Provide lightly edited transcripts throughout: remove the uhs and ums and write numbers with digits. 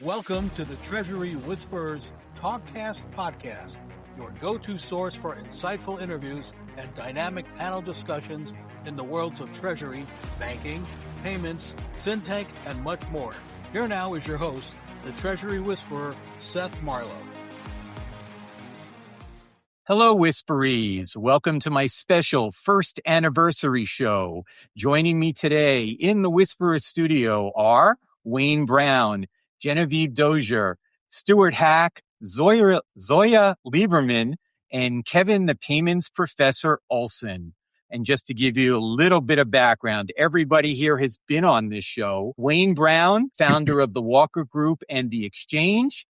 Welcome to the Treasury Whisperers Talkcast podcast, your go-to source for insightful interviews and dynamic panel discussions in the worlds of Treasury, banking, payments, fintech, and much more. Here now is your host, the Treasury Whisperer, Seth Marlowe. Hello, Whisperees. Welcome to my special first anniversary show. Joining me today in the Whisperer studio are Wayne Brown, Genevieve Dozier, Stuart Hack, Zoya Lieberman, and Kevin, the payments professor, Olsen. And just to give you a little bit of background, everybody here has been on this show. Wayne Brown, founder of the Walker Group and the Exchange,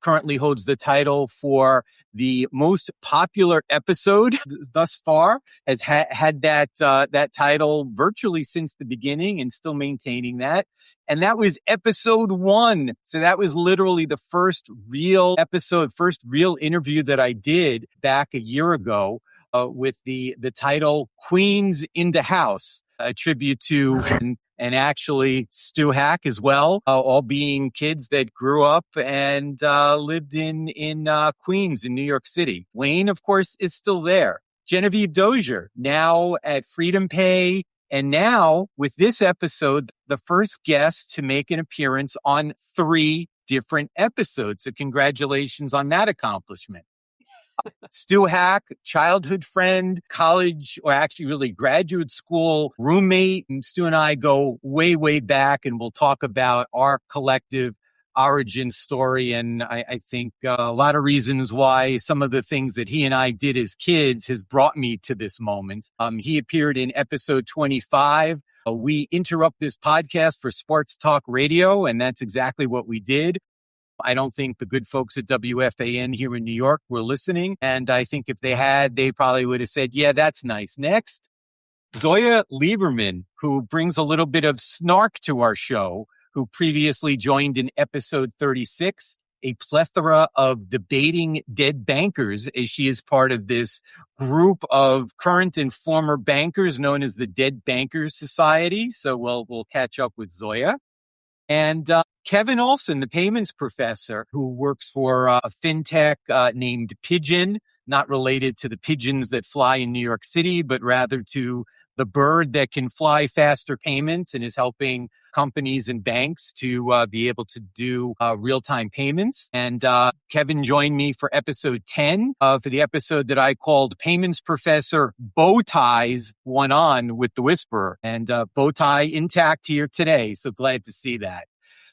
currently holds the title for the most popular episode thus far, has had that title virtually since the beginning and still maintaining that. And that was episode 1. So that was literally the first real episode, first real interview that I did back a year ago with the title Queens in the House, a tribute to and actually Stu Hack as well, all being kids that grew up and lived in Queens in New York City. Wayne, of course, is still there. Genevieve Dozier, now at Freedom Pay, and now with this episode, the first guest to make an appearance on 3 different episodes. So congratulations on that accomplishment. Stu Hack, childhood friend, college, or actually really graduate school roommate. And Stu and I go way, way back, and we'll talk about our collective origin story. And I think a lot of reasons why some of the things that he and I did as kids has brought me to this moment. He appeared in episode 25. We interrupt this podcast for Sports Talk Radio, and that's exactly what we did. I don't think the good folks at WFAN here in New York were listening. And I think if they had, they probably would have said, yeah, that's nice. Next, Zoya Lieberman, who brings a little bit of snark to our show, who previously joined in episode 36, a plethora of debating dead bankers, as she is part of this group of current and former bankers known as the Dead Bankers Society. So we'll catch up with Zoya. And Kevin Olsen, the payments professor, who works for a fintech named Pigeon, not related to the pigeons that fly in New York City, but rather to the bird that can fly faster payments and is helping companies and banks to be able to do real-time payments. And Kevin joined me for episode 10 for the episode that I called Payments Professor Bow Ties One On with the Whisperer. And bow tie intact here today. So glad to see that.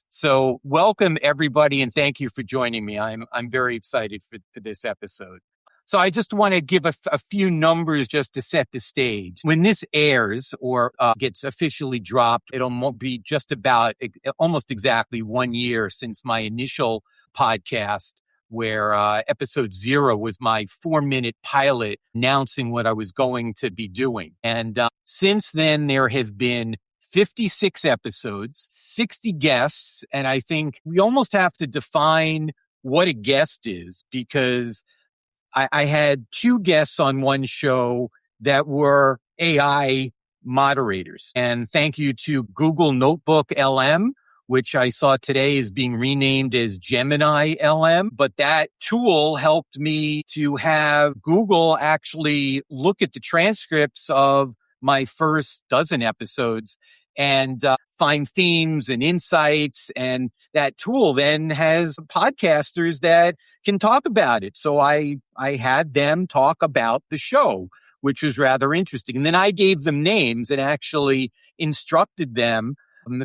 So welcome, everybody, and thank you for joining me. I'm very excited for this episode. So I just want to give a few numbers just to set the stage. When this airs or gets officially dropped, it'll be just about almost exactly 1 year since my initial podcast, where episode 0 was my 4-minute pilot announcing what I was going to be doing. And since then, there have been 56 episodes, 60 guests, and I think we almost have to define what a guest is, because I had 2 guests on one show that were AI moderators. And thank you to Google Notebook LM, which I saw today is being renamed as Gemini LM. But that tool helped me to have Google actually look at the transcripts of my first dozen episodes and find themes and insights. And that tool then has podcasters that can talk about it. So I had them talk about the show, which was rather interesting. And then I gave them names and actually instructed them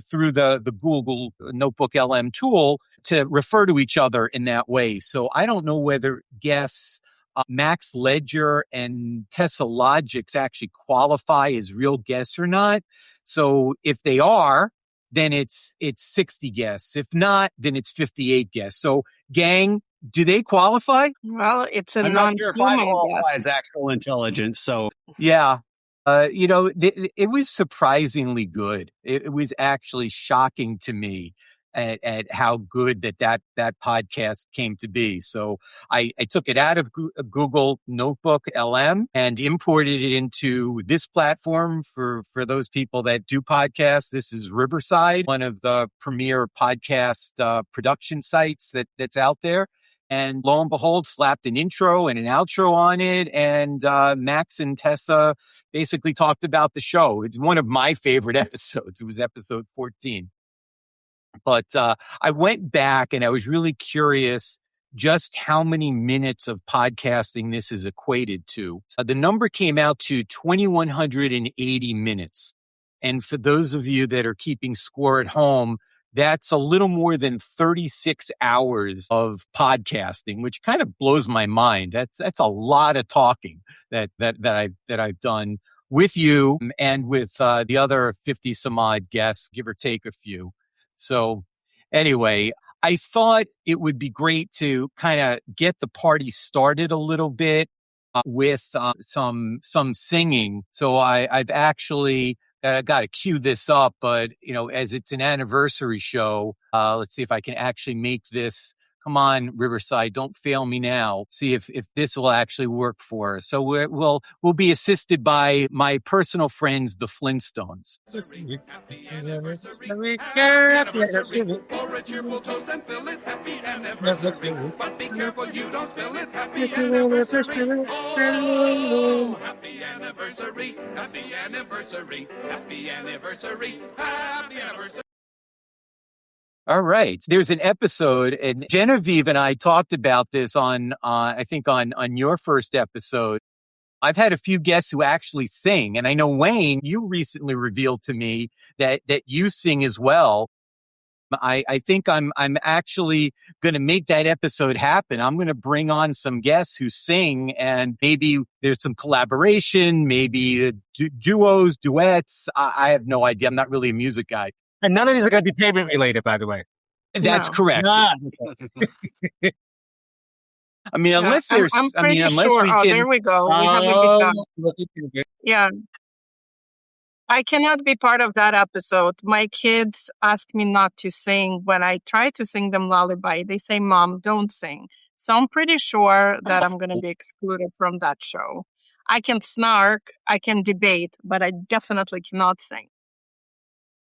through the Google Notebook LM tool to refer to each other in that way. So I don't know whether guests Max Ledger and Tesla Logics actually qualify as real guests or not. So if they are, then it's 60 guests. If not, then it's 58 guests. So gang, do they qualify? Well, it's a I'm not sure if I non-human qualify guess. as actual intelligence. So Yeah. It was surprisingly good. It was actually shocking to me at how good that podcast came to be. So I took it out of Google Notebook LM and imported it into this platform for those people that do podcasts. This is Riverside, one of the premier podcast production sites that's out there. And lo and behold, slapped an intro and an outro on it. And Max and Tessa basically talked about the show. It's one of my favorite episodes. It was episode 14. But I went back and I was really curious just how many minutes of podcasting this is equated to. The number came out to 2,180 minutes. And for those of you that are keeping score at home, that's a little more than 36 hours of podcasting, which kind of blows my mind. That's a lot of talking that I've done with you and with the other 50 some odd guests, give or take a few. So anyway, I thought it would be great to kind of get the party started a little bit with some singing. So I've actually got to cue this up, but as it's an anniversary show, let's see if I can actually make this. Come on, Riverside, don't fail me now. See if this will actually work for us. So we'll be assisted by my personal friends, the Flintstones. Happy anniversary. Happy anniversary. Pour a cheerful toast and fill it. Happy anniversary. But be careful you don't spill it. Happy anniversary. Oh, happy anniversary. Happy anniversary. Happy anniversary. Happy anniversary. All right. There's an episode, and Genevieve and I talked about this I think on your first episode. I've had a few guests who actually sing, and I know, Wayne, you recently revealed to me that you sing as well. I think I'm actually going to make that episode happen. I'm going to bring on some guests who sing, and maybe there's some collaboration, maybe duos, duets. I have no idea. I'm not really a music guy. And none of these are going to be payment related, by the way. That's correct. No. I mean, unless there's, I'm pretty unless sure. we can. There we go. We have a big dog. Yeah. I cannot be part of that episode. My kids ask me not to sing. When I try to sing them lullaby, they say, Mom, don't sing. So I'm pretty sure that I'm going to be excluded from that show. I can snark, I can debate, but I definitely cannot sing.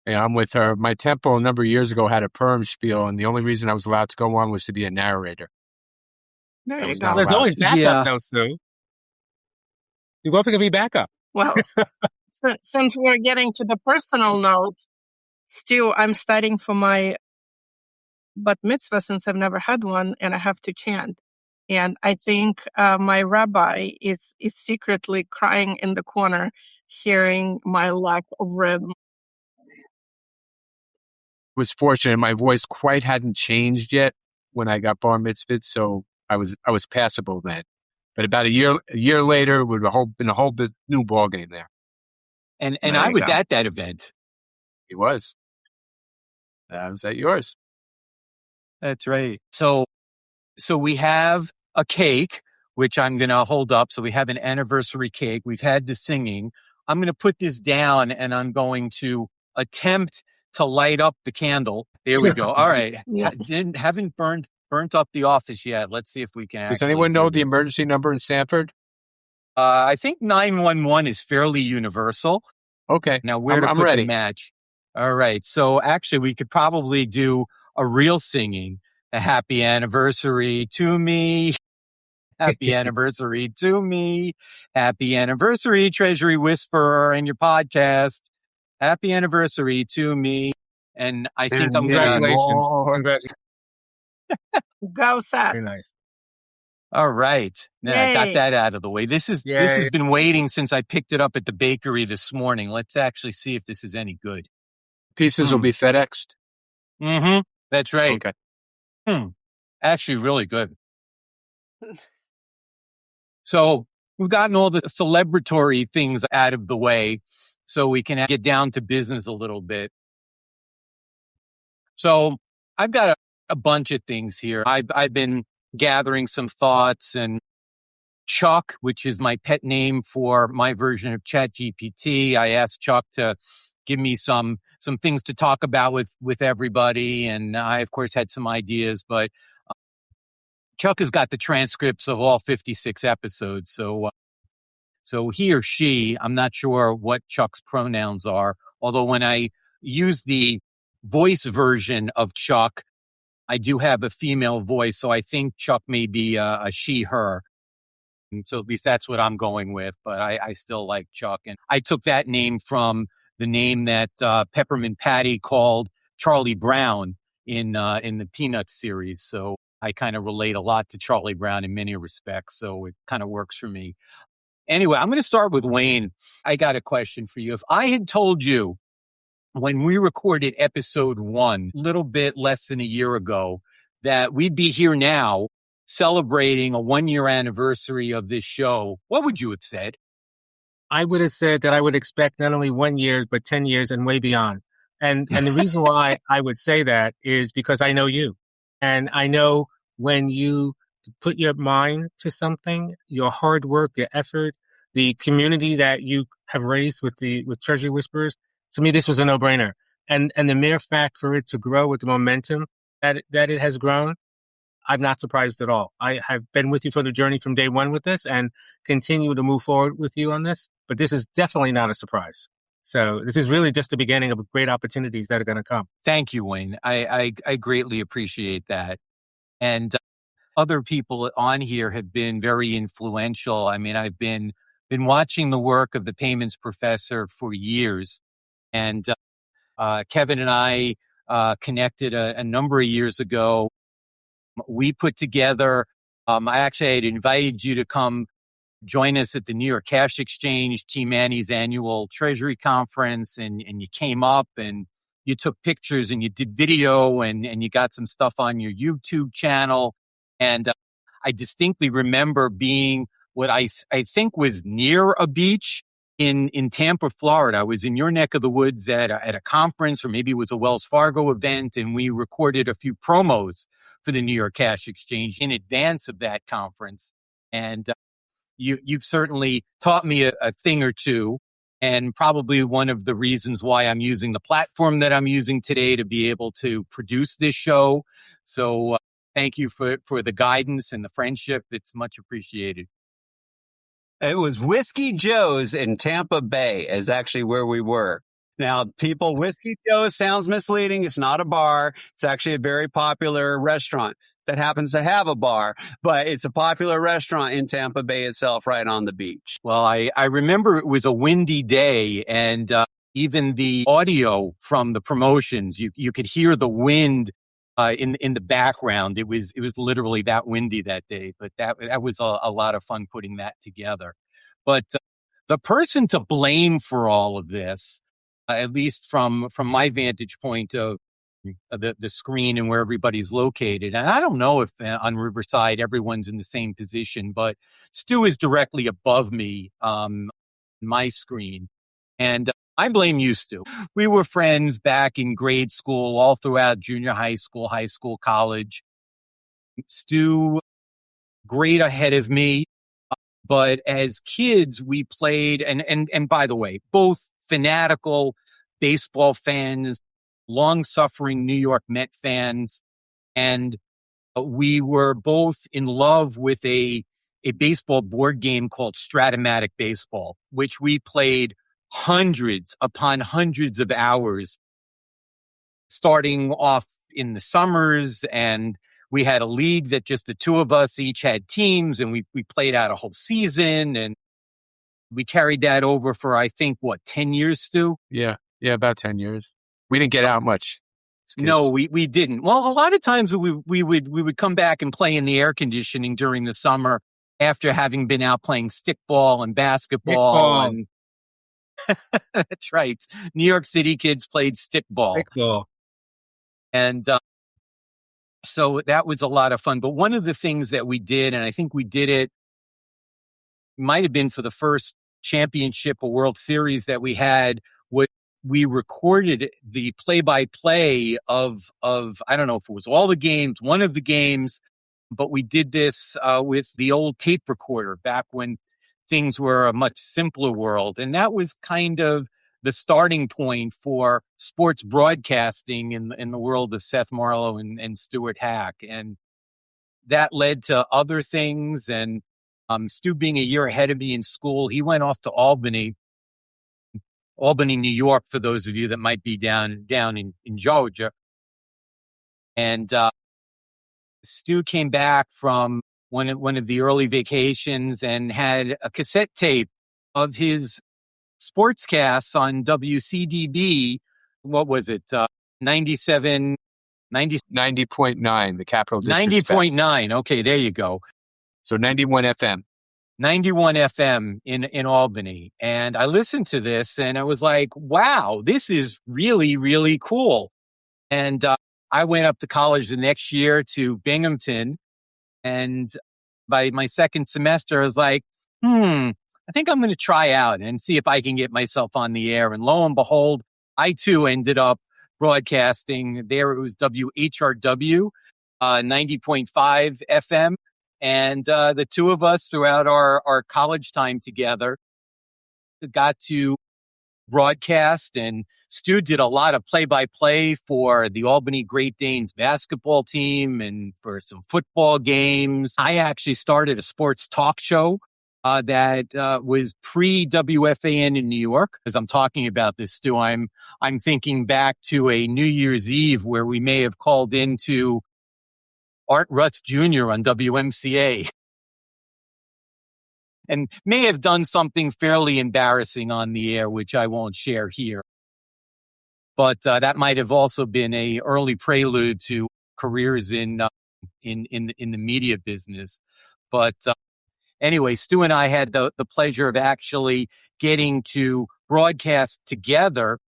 Yeah, I'm with her. My tempo a number of years ago had a perm spiel, and the only reason I was allowed to go on was to be a narrator. There you was go. not There's allowed. always backup, Yeah. though, Sue. You're both going to be backup. Well, since we're getting to the personal notes, Stu, I'm studying for my bat mitzvah since I've never had one, and I have to chant. And I think my rabbi is secretly crying in the corner, hearing my lack of rhythm. Was fortunate. My voice quite hadn't changed yet when I got bar mitzvah, so I was passable then. But about a year later, it would have been a whole new ball game there. And There I you was go. at that event. It was. I was at yours. That's right. So we have a cake, which I'm going to hold up. So we have an anniversary cake. We've had the singing. I'm going to put this down and I'm going to attempt to light up the candle. There we go. All right. Yeah. Haven't burnt up the office yet. Let's see if we can. Does actually anyone do know the this. emergency number in Sanford? I think 911 is fairly universal. Okay. Now, where to I'm put ready. the match? All right. So actually, we could probably do a real singing. A happy anniversary to me. Happy anniversary to me. Happy anniversary, Treasury Whisperer, and your podcast. Happy anniversary to me. And I think I'm going to. Congratulations. Lord. Congratulations. Go, Seth. Very nice. All right. Now I got Yay. that out of the way. This has Yay. been waiting since I picked it up at the bakery this morning. Let's actually see if this is any good. Pieces will be FedExed. Mm-hmm. That's right. Okay. Actually, really good. So we've gotten all the celebratory things out of the way so we can get down to business a little bit. So I've got a bunch of things here. I've been gathering some thoughts, and Chuck, which is my pet name for my version of ChatGPT, I asked Chuck to give me some some things to talk about with everybody. And I, of course, had some ideas, but Chuck has got the transcripts of all 56 episodes. So he or she, I'm not sure what Chuck's pronouns are, although when I use the voice version of Chuck, I do have a female voice. So I think Chuck may be a she, her. And so at least that's what I'm going with, but I still like Chuck. And I took that name from the name that Peppermint Patty called Charlie Brown in the Peanuts series. So I kind of relate a lot to Charlie Brown in many respects. So it kind of works for me. Anyway, I'm going to start with Wayne. I got a question for you. If I had told you when we recorded episode 1, a little bit less than a year ago, that we'd be here now celebrating a 1-year anniversary of this show, what would you have said? I would have said that I would expect not only 1 year, but 10 years and way beyond. And the reason why I would say that is because I know you. And I know when you put your mind to something, your hard work, your effort, the community that you have raised with Treasury Whisperers, to me, this was a no-brainer. And the mere fact for it to grow with the momentum that it has grown, I'm not surprised at all. I have been with you for the journey from day one with this and continue to move forward with you on this. But this is definitely not a surprise. So this is really just the beginning of great opportunities that are going to come. Thank you, Wayne. I greatly appreciate that. And other people on here have been very influential. I mean, I've been watching the work of the payments professor for years. And Kevin and I connected a number of years ago. We put together, I actually had invited you to come join us at the New York Cash Exchange, T. Manny's annual Treasury conference, and you came up and you took pictures and you did video and you got some stuff on your YouTube channel. And I distinctly remember being what I think was near a beach in Tampa, Florida. I was in your neck of the woods at a conference, or maybe it was a Wells Fargo event, and we recorded a few promos for the New York Cash Exchange in advance of that conference. And you've certainly taught me a thing or two, and probably one of the reasons why I'm using the platform that I'm using today to be able to produce this show. So thank you for the guidance and the friendship. It's much appreciated. It was Whiskey Joe's in Tampa Bay is actually where we were. Now, people, Whiskey Joe's sounds misleading. It's not a bar. It's actually a very popular restaurant that happens to have a bar, but it's a popular restaurant in Tampa Bay itself, right on the beach. Well, I remember it was a windy day, and even the audio from the promotions, you could hear the wind in the background. It was literally that windy that day, but that was a lot of fun putting that together. But the person to blame for all of this, at least from my vantage point of the screen and where everybody's located. And I don't know if on Riverside everyone's in the same position, but Stu is directly above me, my screen. And I blame you, Stu. We were friends back in grade school, all throughout junior high school, college. Stu, great ahead of me. But as kids, we played, and by the way, both fanatical baseball fans, long-suffering New York Met fans, and we were both in love with a baseball board game called Stratomatic Baseball, which we played hundreds upon hundreds of hours, starting off in the summers, and we had a league that just the two of us each had teams, and we played out a whole season, and we carried that over for, I think, 10 years, Stu? Yeah, about 10 years. We didn't get out much. No, we didn't. Well, a lot of times we would come back and play in the air conditioning during the summer after having been out playing stickball and basketball. And that's right. New York City kids played stickball. And so that was a lot of fun. But one of the things that we did, and I think we did it, might have been for the first championship or World Series that we had, we recorded the play-by-play of, I don't know if it was all the games, one of the games, but we did this with the old tape recorder back when things were a much simpler world. And that was kind of the starting point for sports broadcasting in the world of Seth Marlowe and Stuart Hack. And that led to other things. And Stu being a year ahead of me in school, he went off to Albany, New York, for those of you that might be down in Georgia. And Stu came back from one of the early vacations and had a cassette tape of his sportscasts on WCDB. What was it? 90.9, the Capital District. 90.9. Okay, there you go. So 91 FM. 91 FM in Albany. And I listened to this and I was like, wow, this is really, really cool. And I went up to college the next year to Binghamton. And by my second semester, I was like, I think I'm going to try out and see if I can get myself on the air. And lo and behold, I too ended up broadcasting there. It was WHRW, 90.5 FM. And the two of us throughout our college time together got to broadcast, and Stu did a lot of play-by-play for the Albany Great Danes basketball team and for some football games. I actually started a sports talk show that was pre-WFAN in New York. As I'm talking about this, Stu, I'm thinking back to a New Year's Eve where we may have called into Art Rutz Jr. on WMCA and may have done something fairly embarrassing on the air, which I won't share here. But that might have also been a early prelude to careers in the media business. But anyway, Stu and I had the pleasure of actually getting to broadcast together,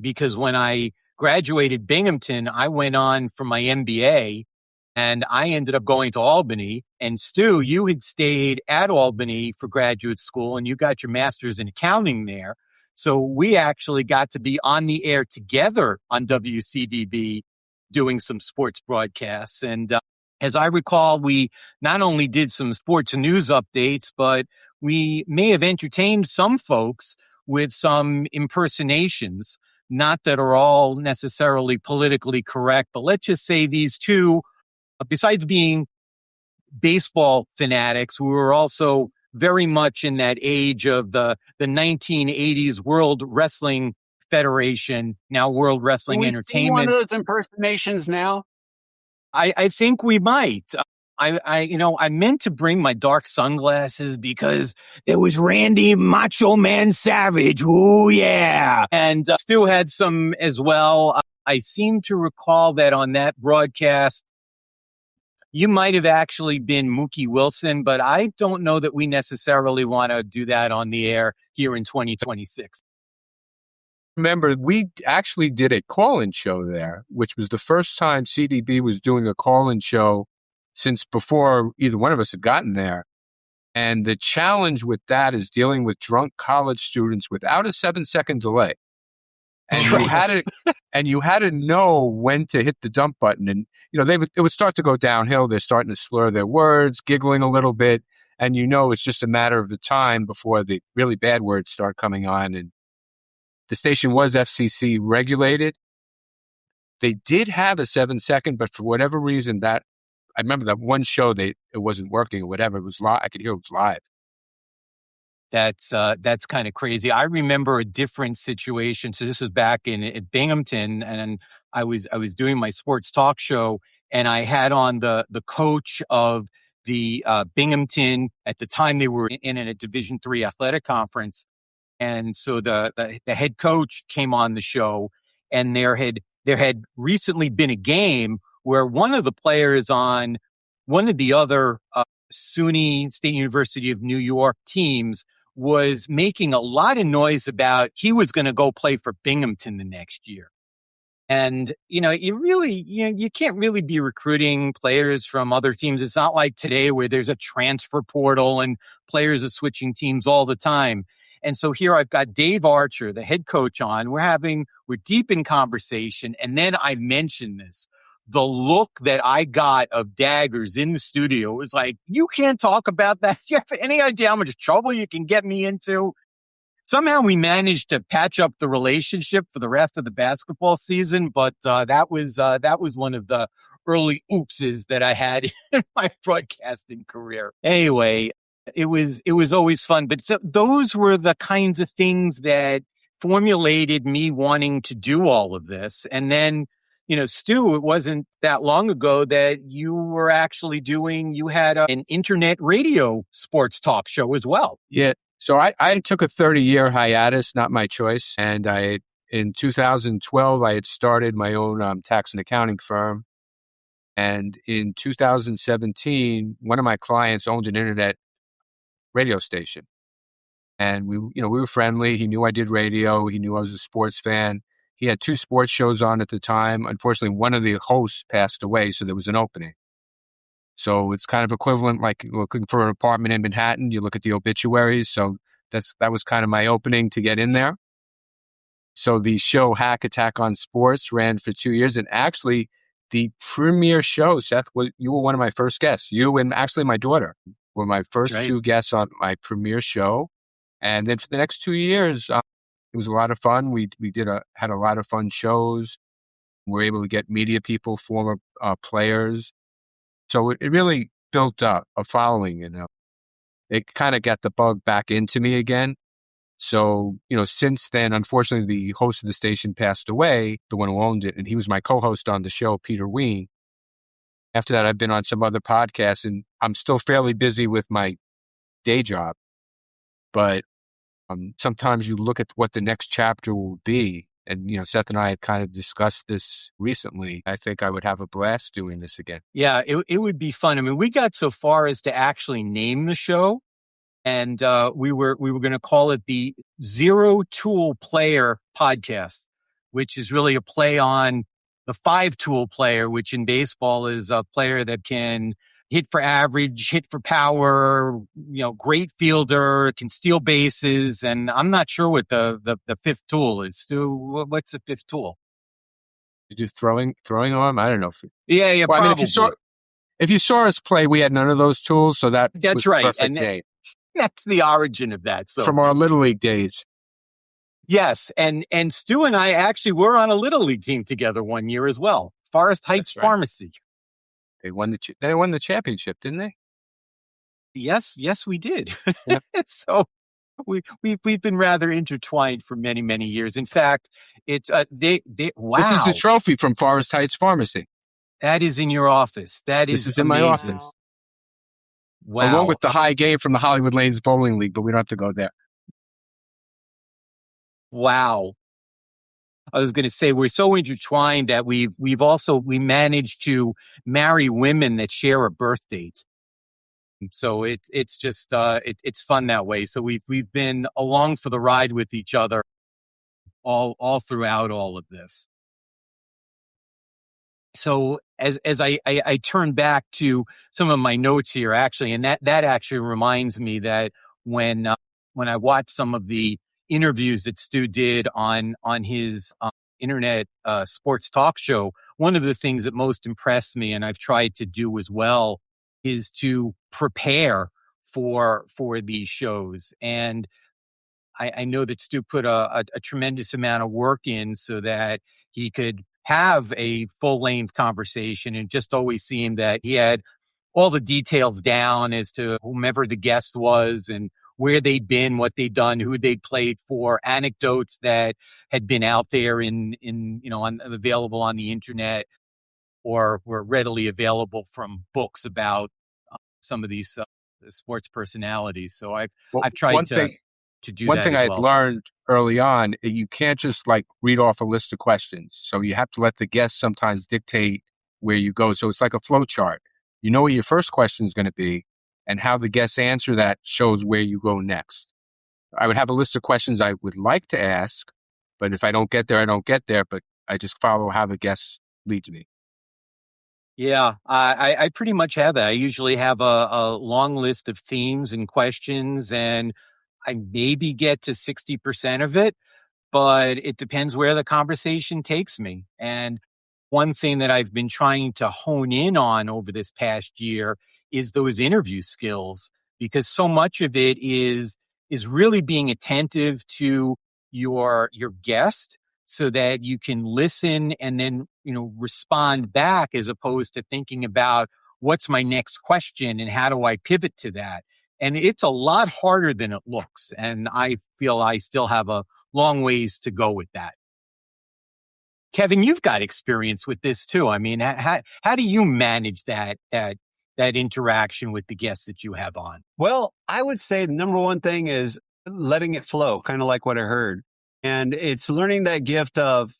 because when I graduated Binghamton, I went on for my MBA. And I ended up going to Albany. And Stu, you had stayed at Albany for graduate school and you got your master's in accounting there. So we actually got to be on the air together on WCDB doing some sports broadcasts. And as I recall, we not only did some sports news updates, but we may have entertained some folks with some impersonations, not that are all necessarily politically correct, but let's just say these two, besides being baseball fanatics, we were also very much in that age of the 1980s World Wrestling Federation, now World Wrestling Entertainment. See one of those impersonations now? I think we might. I meant to bring my dark sunglasses because there was Randy Macho Man Savage. Ooh, yeah. And Stu had some as well. I seem to recall that on that broadcast, you might have actually been Mookie Wilson, but I don't know that we necessarily want to do that on the air here in 2026. Remember, we actually did a call-in show there, which was the first time CDB was doing a call-in show since before either one of us had gotten there. And the challenge with that is dealing with drunk college students without a 7-second delay. And you had to know when to hit the dump button. And, it would start to go downhill. They're starting to slur their words, giggling a little bit. And it's just a matter of the time before the really bad words start coming on. And the station was FCC regulated. They did have a 7-second, but for whatever reason I remember that one show, it wasn't working or whatever. It was live. I could hear it was live. That's kind of crazy. I remember a different situation. So this was back at Binghamton, and I was doing my sports talk show, and I had on the coach of the Binghamton. At the time, they were in a Division III athletic conference, and so the head coach came on the show, and there had recently been a game where one of the players on one of the other SUNY State University of New York teams was making a lot of noise about he was going to go play for Binghamton the next year. And, you can't really be recruiting players from other teams. It's not like today where there's a transfer portal and players are switching teams all the time. And so here I've got Dave Archer, the head coach, on. We're deep in conversation. And then I mention this. The look that I got of daggers in the studio was like, you can't talk about that. You have any idea how much trouble you can get me into? somehow we managed to patch up the relationship for the rest of the basketball season. But that was one of the early oopses that I had in my broadcasting career. Anyway, it was always fun. But those were the kinds of things that formulated me wanting to do all of this. And then, Stu, it wasn't that long ago that you had an internet radio sports talk show as well. Yeah. So I took a 30-year hiatus, not my choice. And in 2012, I had started my own tax and accounting firm. And in 2017, one of my clients owned an internet radio station. And we were friendly. He knew I did radio. He knew I was a sports fan. He had 2 sports shows on at the time. Unfortunately, one of the hosts passed away, so there was an opening. So it's kind of equivalent, like looking for an apartment in Manhattan. You look at the obituaries. So that was kind of my opening to get in there. So the show Hack Attack on Sports ran for 2 years. And actually, the premiere show, Seth, you were one of my first guests. You and actually my daughter were my first 2 guests on my premiere show. And then for the next 2 years, it was a lot of fun. We had a lot of fun shows. We were able to get media people, former players. So it really built up a following, It kind of got the bug back into me again. So, since then, unfortunately, the host of the station passed away, the one who owned it, and he was my co-host on the show, Peter Ween. After that, I've been on some other podcasts, and I'm still fairly busy with my day job. But sometimes you look at what the next chapter will be. And, Seth and I had kind of discussed this recently. I think I would have a blast doing this again. Yeah, it would be fun. I mean, we got so far as to actually name the show. And we were going to call it the Zero Tool Player Podcast, which is really a play on the 5-tool player, which in baseball is a player that can hit for average, hit for power, great fielder, can steal bases. And I'm not sure what the 5th tool is. Stu, what's the 5th tool? You do throwing arm? I don't know. Yeah, well, probably. I mean, if you saw us play, we had none of those tools. So that's was right. The perfect game. That's the origin of that. So from our Little League days. Yes. And Stu and I actually were on a Little League team together one year as well. Forest Heights Pharmacy. They won the championship, didn't they? Yes, we did. Yep. So we've been rather intertwined for many, many years. In fact, it's wow. This is the trophy from Forest Heights Pharmacy. That is in your office. This is in amazing. my office. Wow. Along with the high game from the Hollywood Lanes Bowling League, but we don't have to go there. Wow. I was going to say, we're so intertwined that we managed to marry women that share a birth date. So it's just, it's fun that way. So we've been along for the ride with each other all throughout all of this. So as I turn back to some of my notes here, actually, and that actually reminds me that when I watched some of the interviews that Stu did on his internet sports talk show, one of the things that most impressed me, and I've tried to do as well, is to prepare for these shows. And I know that Stu put a tremendous amount of work in so that he could have a full-length conversation, and just always seemed that he had all the details down as to whomever the guest was and where they'd been, what they'd done, who they'd played for, anecdotes that had been out there available on the internet or were readily available from books about some of these sports personalities. So I've tried to do that. One thing as I well. had learned early on, you can't just read off a list of questions. So you have to let the guest sometimes dictate where you go. So it's like a flow chart. You know what your first question is going to be, and how the guests answer that shows where you go next. I would have a list of questions I would like to ask, but if I don't get there, I don't get there. But I just follow how the guest leads me. Yeah, I pretty much have that. I usually have a long list of themes and questions, and I maybe get to 60% of it, but it depends where the conversation takes me. And one thing that I've been trying to hone in on over this past year is those interview skills, because so much of it is is really being attentive to your guest so that you can listen and then, respond back, as opposed to thinking about what's my next question and how do I pivot to that. And it's a lot harder than it looks. And I feel I still have a long ways to go with that. Kevin, you've got experience with this too. I mean, how do you manage that interaction with the guests that you have on? Well, I would say the number one thing is letting it flow, kind of like what I heard. And it's learning that gift of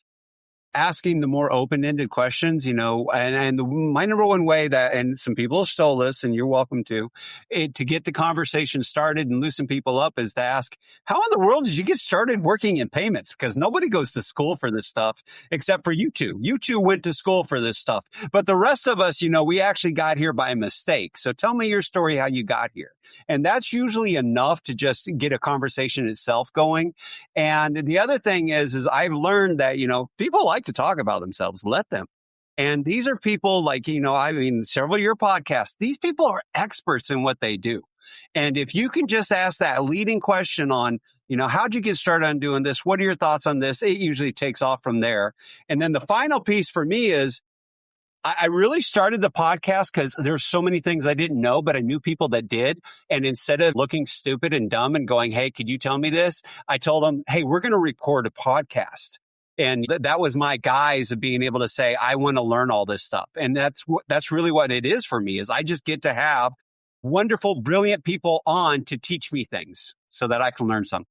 asking the more open-ended questions, my number one way that, and some people stole this and you're welcome to get the conversation started and loosen people up, is to ask, how in the world did you get started working in payments? Because nobody goes to school for this stuff except for you two. You two went to school for this stuff. But the rest of us, we actually got here by mistake. So tell me your story, how you got here. And that's usually enough to just get a conversation itself going. And the other thing is I've learned that, people like to talk about themselves. Let them. And these are people like, several of your podcasts, these people are experts in what they do. And if you can just ask that leading question on, how'd you get started on doing this? What are your thoughts on this? It usually takes off from there. And then the final piece for me is, I really started the podcast because there's so many things I didn't know, but I knew people that did. And instead of looking stupid and dumb and going, hey, could you tell me this? I told them, hey, we're going to record a podcast. And that was my guise of being able to say, I want to learn all this stuff. And that's really what it is for me, is I just get to have wonderful, brilliant people on to teach me things so that I can learn something.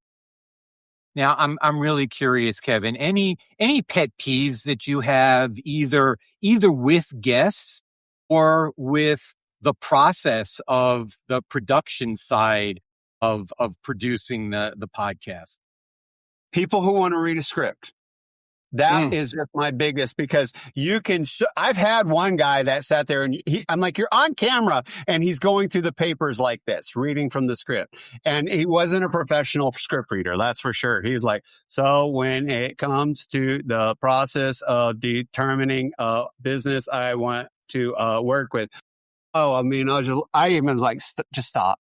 Now, I'm really curious, Kevin, any pet peeves that you have either with guests or with the process of the production side of producing the podcast? People who want to read a script. That is just my biggest, because I've had one guy that sat there and I'm like, you're on camera and he's going through the papers like this, reading from the script. And he wasn't a professional script reader, that's for sure. He was like, so when it comes to the process of determining a business I want to work with. I even was like, just stop.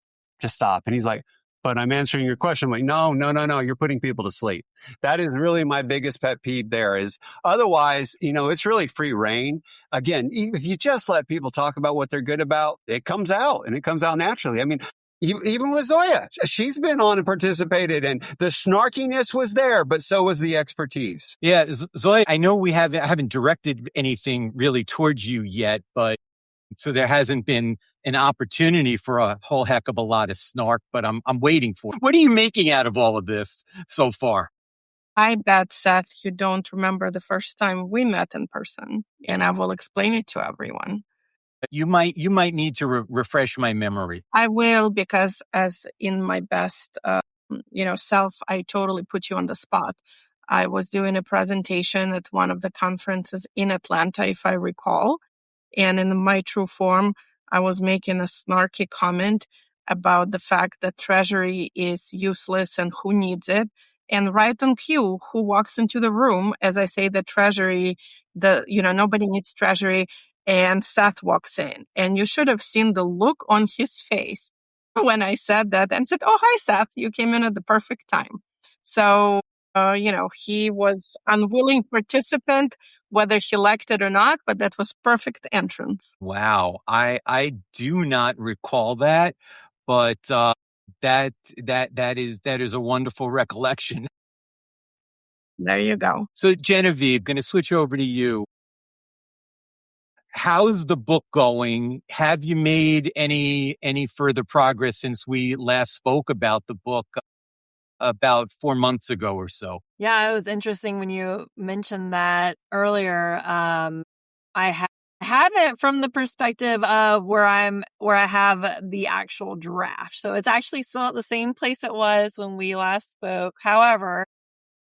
And he's like, but I'm answering your question. I'm like, no, you're putting people to sleep. That is really my biggest pet peeve there. Is otherwise, it's really free reign. Again, if you just let people talk about what they're good about, it comes out, and it comes out naturally. I mean, even with Zoya, she's been on and participated, and the snarkiness was there, but so was the expertise. Yeah, Zoya, I know I haven't directed anything really towards you yet, but so there hasn't been an opportunity for a whole heck of a lot of snark, but I'm waiting for it. What are you making out of all of this so far? I bet, Seth, you don't remember the first time we met in person, and I will explain it to everyone. You might need to refresh my memory. I will, because as in my best, self, I totally put you on the spot. I was doing a presentation at one of the conferences in Atlanta, if I recall. And in my true form, I was making a snarky comment about the fact that Treasury is useless and who needs it. And right on cue, who walks into the room as I say that Treasury, nobody needs Treasury, and Seth walks in. And you should have seen the look on his face when I said that, and said, oh, hi, Seth, you came in at the perfect time. So, he was unwilling participant, whether he liked it or not, but that was perfect entrance. Wow. I do not recall that, but that is a wonderful recollection. There you go. So Genevieve, going to switch over to you. How's the book going? Have you made any further progress since we last spoke about the book about 4 months ago or so? Yeah, it was interesting when you mentioned that earlier. I have it from the perspective of where I have the actual draft. So it's actually still at the same place it was when we last spoke. However,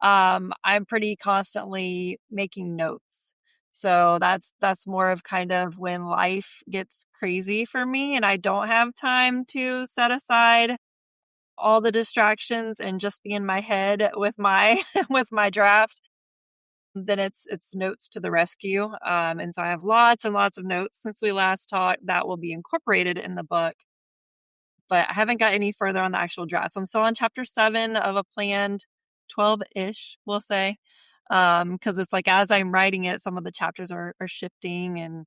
I'm pretty constantly making notes. So that's more of kind of when life gets crazy for me and I don't have time to set aside all the distractions and just be in my head with my with my draft. Then it's notes to the rescue. And so I have lots and lots of notes since we last talked that will be incorporated in the book. but I haven't got any further on the actual draft. So I'm still on chapter 7 of a planned 12-ish, we'll say. Because it's like as I'm writing it, some of the chapters are shifting and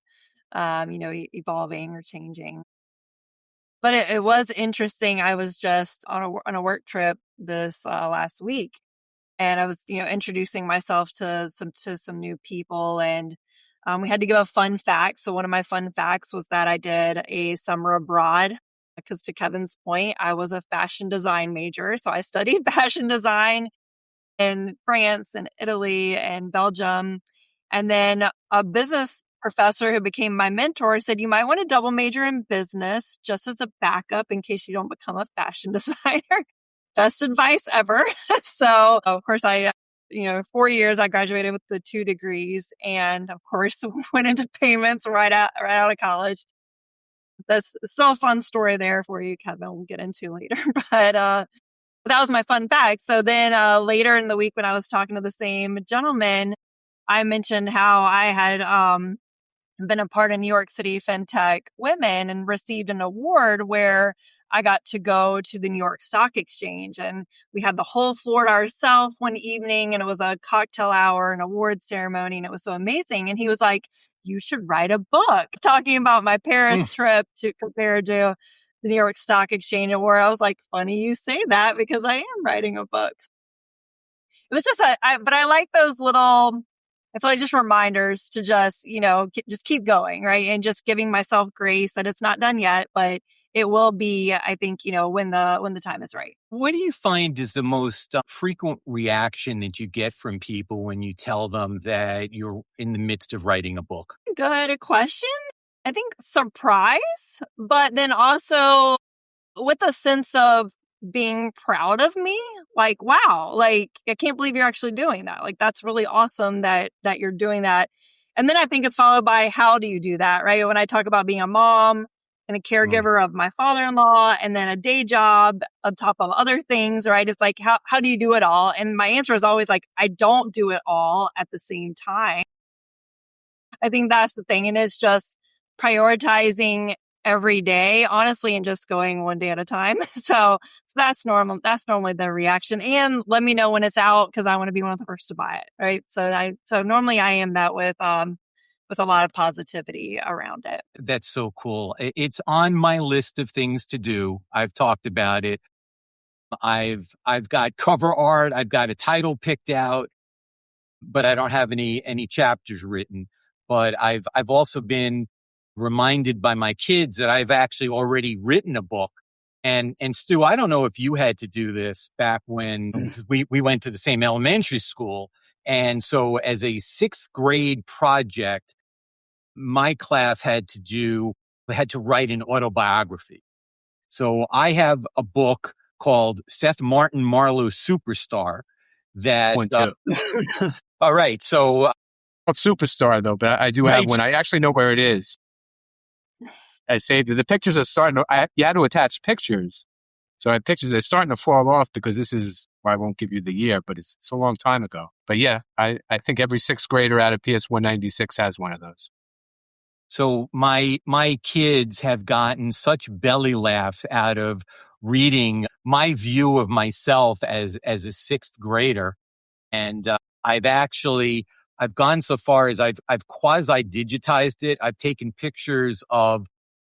evolving or changing. But it was interesting. I was just on a work trip this last week, and I was introducing myself to some new people, and we had to give a fun fact. So one of my fun facts was that I did a summer abroad, because to Kevin's point, I was a fashion design major, so I studied fashion design in France and Italy and Belgium. And then a business professor who became my mentor said, you might want to double major in business just as a backup in case you don't become a fashion designer. Best advice ever. So of course 4 years I graduated with the 2 degrees, and of course went into payments right out of college. That's still a fun story there for you, Kevin, we'll get into later. But that was my fun fact. So then later in the week when I was talking to the same gentleman, I mentioned how I had been a part of New York City FinTech Women and received an award where I got to go to the New York Stock Exchange. And we had the whole floor to ourselves one evening, and it was a cocktail hour and award ceremony, and it was so amazing. And he was like, you should write a book, talking about my Paris trip to compared to the New York Stock Exchange, and where I was like, funny you say that because I am writing a book. It was just but I like those little, I feel like just reminders to just, just keep going, right? And just giving myself grace that it's not done yet, but it will be, I think, when the time is right. What do you find is the most frequent reaction that you get from people when you tell them that you're in the midst of writing a book? Good question. I think surprise, but then also with a sense of being proud of me, like, wow, like, I can't believe you're actually doing that. Like, that's really awesome that you're doing that. And then I think it's followed by, how do you do that, right? When I talk about being a mom and a caregiver of my father-in-law, and then a day job on top of other things, right? It's like, how do you do it all? And my answer is always like, I don't do it all at the same time. I think that's the thing. And it's just prioritizing every day, honestly, and just going one day at a time. So that's normal. That's normally the reaction. And let me know when it's out, because I want to be one of the first to buy it, right? So normally I am met with a lot of positivity around it. That's so cool. It's on my list of things to do. I've talked about it. I've got cover art. I've got a title picked out, but I don't have any chapters written. But I've also been reminded by my kids that I've actually already written a book. And Stu, I don't know if you had to do this back when we went to the same elementary school. And so as a 6th grade project, my class had to write an autobiography. So I have a book called Seth Marlowe Superstar that, all right. So Not Superstar though, but I do have one. I actually know where it is. I say that the pictures are starting to, you had to attach pictures. So I have pictures that are starting to fall off because I won't give you the year, but it's a long time ago. But yeah, I think every 6th grader out of PS 196 has one of those. So my kids have gotten such belly laughs out of reading my view of myself as a 6th grader. And I've gone so far as I've quasi-digitized it. I've taken pictures of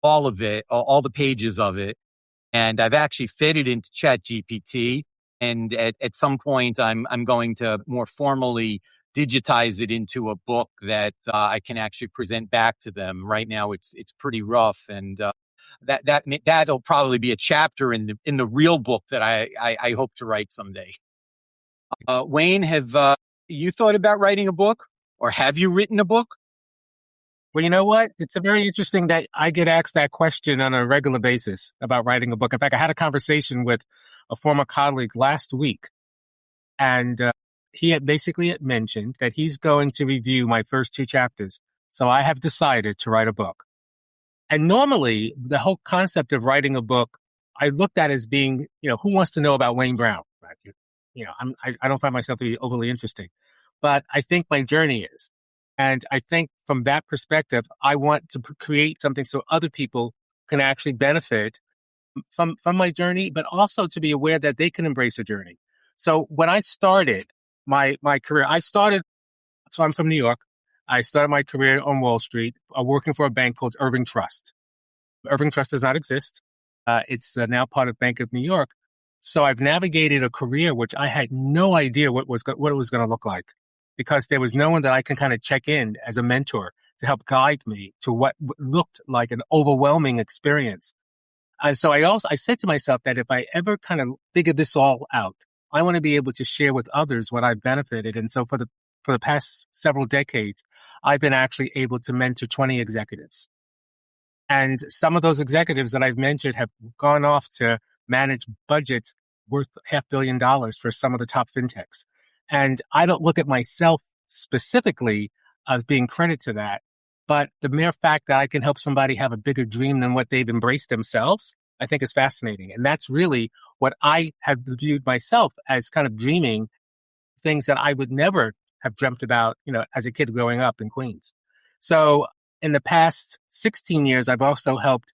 all of it, all the pages of it, and I've actually fed it into ChatGPT. And at some point, I'm going to more formally digitize it into a book that I can actually present back to them. Right now, it's pretty rough, and that'll probably be a chapter in the real book that I hope to write someday. Wayne, have you thought about writing a book, or have you written a book? Well, you know what? It's very interesting that I get asked that question on a regular basis about writing a book. In fact, I had a conversation with a former colleague last week, and he had basically mentioned that he's going to review my first 2 chapters. So I have decided to write a book. And normally, the whole concept of writing a book, I looked at as being, who wants to know about Wayne Brown? I don't find myself to be overly interesting. But I think my journey is. And I think from that perspective, I want to create something so other people can actually benefit from my journey, but also to be aware that they can embrace a journey. So when I started my career, so I'm from New York. I started my career on Wall Street, working for a bank called Irving Trust. Irving Trust does not exist. It's now part of Bank of New York. So I've navigated a career which I had no idea what it was going to look like, because there was no one that I can kind of check in as a mentor to help guide me to what looked like an overwhelming experience. And so I said to myself that if I ever kind of figure this all out, I want to be able to share with others what I've benefited. And so for the past several decades, I've been actually able to mentor 20 executives. And some of those executives that I've mentored have gone off to manage budgets worth $500 million for some of the top fintechs. And I don't look at myself specifically as being credit to that, but the mere fact that I can help somebody have a bigger dream than what they've embraced themselves, I think is fascinating. And that's really what I have viewed myself as, kind of dreaming things that I would never have dreamt about, as a kid growing up in Queens. So in the past 16 years, I've also helped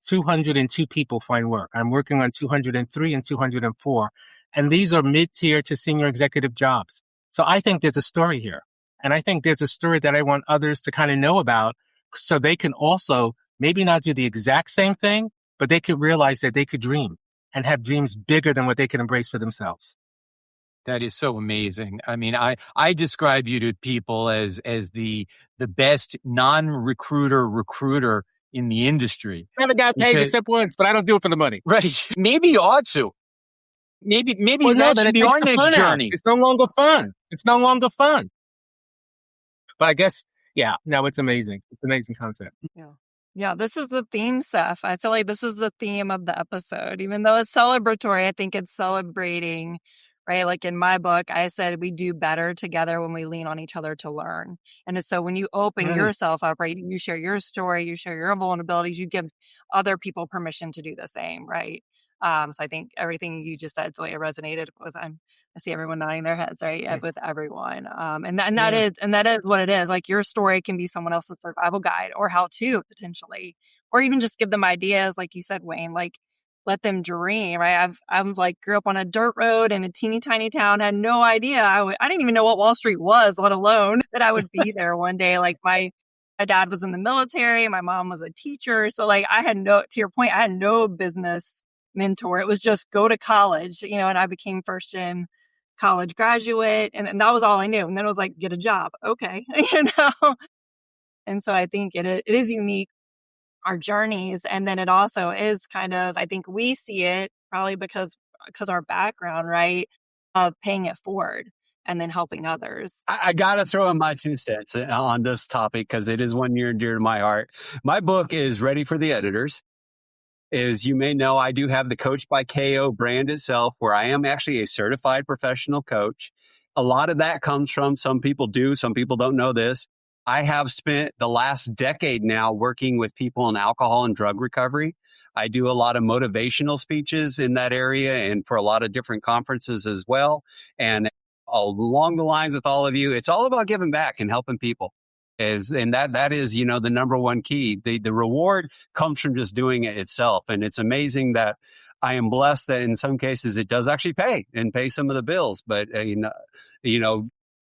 202 people find work. I'm working on 203 and 204. And these are mid-tier to senior executive jobs. So I think there's a story here. And I think there's a story that I want others to kind of know about, so they can also maybe not do the exact same thing, but they could realize that they could dream and have dreams bigger than what they can embrace for themselves. That is so amazing. I mean, I describe you to people as the best non-recruiter in the industry. I haven't got paid except once, but I don't do it for the money. Right. Maybe you ought to. Maybe that should be our next journey. It's no longer fun. But I guess, it's amazing. It's an amazing concept. Yeah, this is the theme, Seth. I feel like this is the theme of the episode. Even though it's celebratory, I think it's celebrating, right? Like in my book, I said we do better together when we lean on each other to learn. And so when you open yourself up, right, you share your story, you share your vulnerabilities, you give other people permission to do the same, right? So I think everything you just said, Zoya, resonated with. I see everyone nodding their heads, right? With everyone. And that is what it is. Like, your story can be someone else's survival guide or how to, potentially, or even just give them ideas. Like you said, Wayne, like, let them dream, right? I'm like, grew up on a dirt road in a teeny tiny town, had no idea. I didn't even know what Wall Street was, let alone that I would be there one day. Like, my dad was in the military. My mom was a teacher. So like, to your point, I had no business mentor. It was just go to college, and I became first gen college graduate, and that was all I knew. And then it was like, get a job. Okay. And so I think it is unique, our journeys. And then it also is kind of, I think we see it probably because our background, right, of paying it forward and then helping others. I got to throw in my 2 cents on this topic, because it is one near and dear to my heart. My book is ready for the editors. As you may know, I do have the Coach by KO brand itself, where I am actually a certified professional coach. A lot of that comes from, some people don't know this, I have spent the last decade now working with people in alcohol and drug recovery. I do a lot of motivational speeches in that area and for a lot of different conferences as well. And along the lines with all of you, it's all about giving back and helping people. And that is, the number one key. The reward comes from just doing it itself. And it's amazing that I am blessed that in some cases it does actually pay some of the bills. But,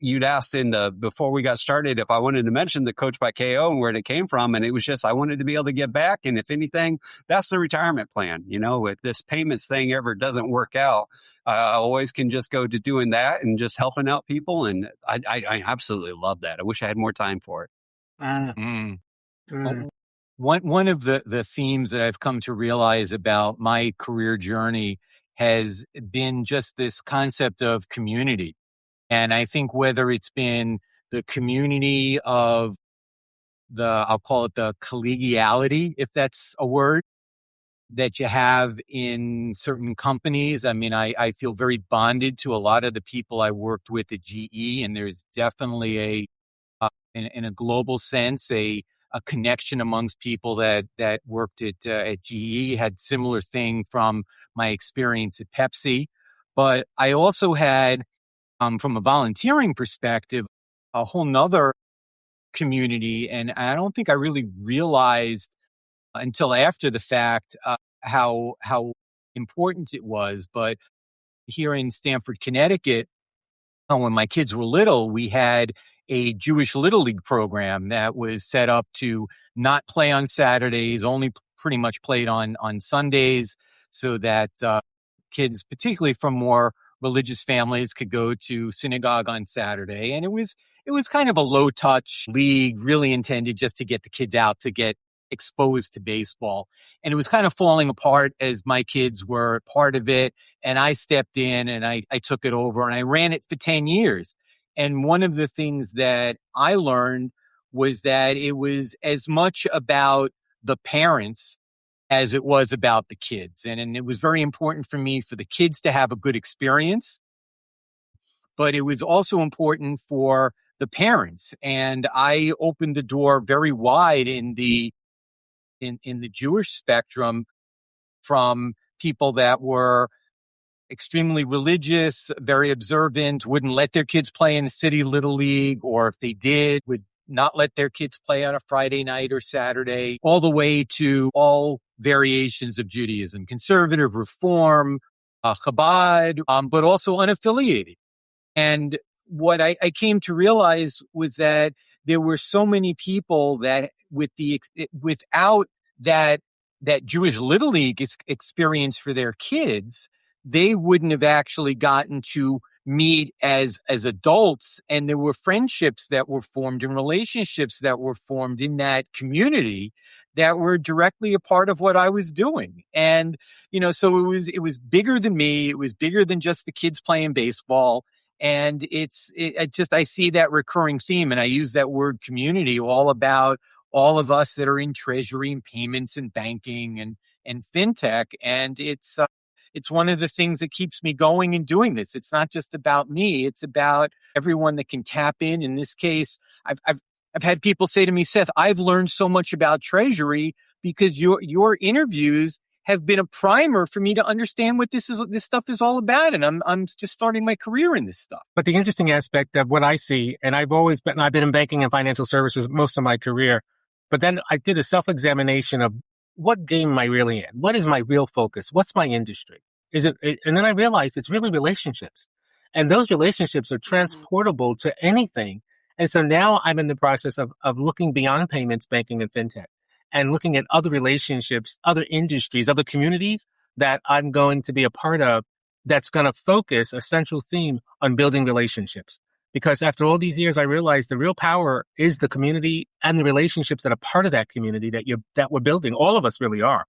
you'd asked before we got started if I wanted to mention the Coach by KO and where it came from. And it was just, I wanted to be able to give back. And if anything, that's the retirement plan. If this payments thing ever doesn't work out, I always can just go to doing that and just helping out people. And I absolutely love that. I wish I had more time for it. One of the themes that I've come to realize about my career journey has been just this concept of community. And I think whether it's been the community of I'll call it the collegiality, if that's a word, that you have in certain companies. I mean, I feel very bonded to a lot of the people I worked with at GE, and there's definitely in a global sense, a connection amongst people that worked at GE. Had similar thing from my experience at Pepsi. But I also had, from a volunteering perspective, a whole nother community. And I don't think I really realized until after the fact how important it was. But here in Stamford, Connecticut, when my kids were little, we had a Jewish Little League program that was set up to not play on Saturdays, only pretty much played on Sundays, so that kids, particularly from more religious families, could go to synagogue on Saturday. And it was kind of a low touch league, really intended just to get the kids out to get exposed to baseball. And it was kind of falling apart as my kids were part of it. And I stepped in and I took it over and I ran it for 10 years. And one of the things that I learned was that it was as much about the parents as it was about the kids. And it was very important for me for the kids to have a good experience, but it was also important for the parents. And I opened the door very wide in the Jewish spectrum, from people that were extremely religious, very observant, wouldn't let their kids play in the city little league, or if they did, would not let their kids play on a Friday night or Saturday, all the way to all variations of Judaism, conservative, reform, Chabad, but also unaffiliated. And what I came to realize was that there were so many people that without that Jewish Little League experience for their kids, they wouldn't have actually gotten to meet as adults. And there were friendships that were formed and relationships that were formed in that community that were directly a part of what I was doing. And, so it was bigger than me. It was bigger than just the kids playing baseball. And I see that recurring theme, and I use that word community, all about all of us that are in treasury and payments and banking and fintech. And it's one of the things that keeps me going and doing this. It's not just about me. It's about everyone that can tap in. In this case, I've had people say to me, Seth, I've learned so much about treasury because your interviews have been a primer for me to understand what this stuff is all about. And I'm just starting my career in this stuff. But the interesting aspect of what I see, and I've been in banking and financial services most of my career, but then I did a self-examination of what game am I really in? What is my real focus? What's my industry? And then I realized it's really relationships, and those relationships are transportable to anything. And so now I'm in the process of looking beyond payments, banking, and fintech, and looking at other relationships, other industries, other communities that I'm going to be a part of, that's going to focus a central theme on building relationships. Because after all these years, I realized the real power is the community and the relationships that are part of that community that we're building. All of us really are.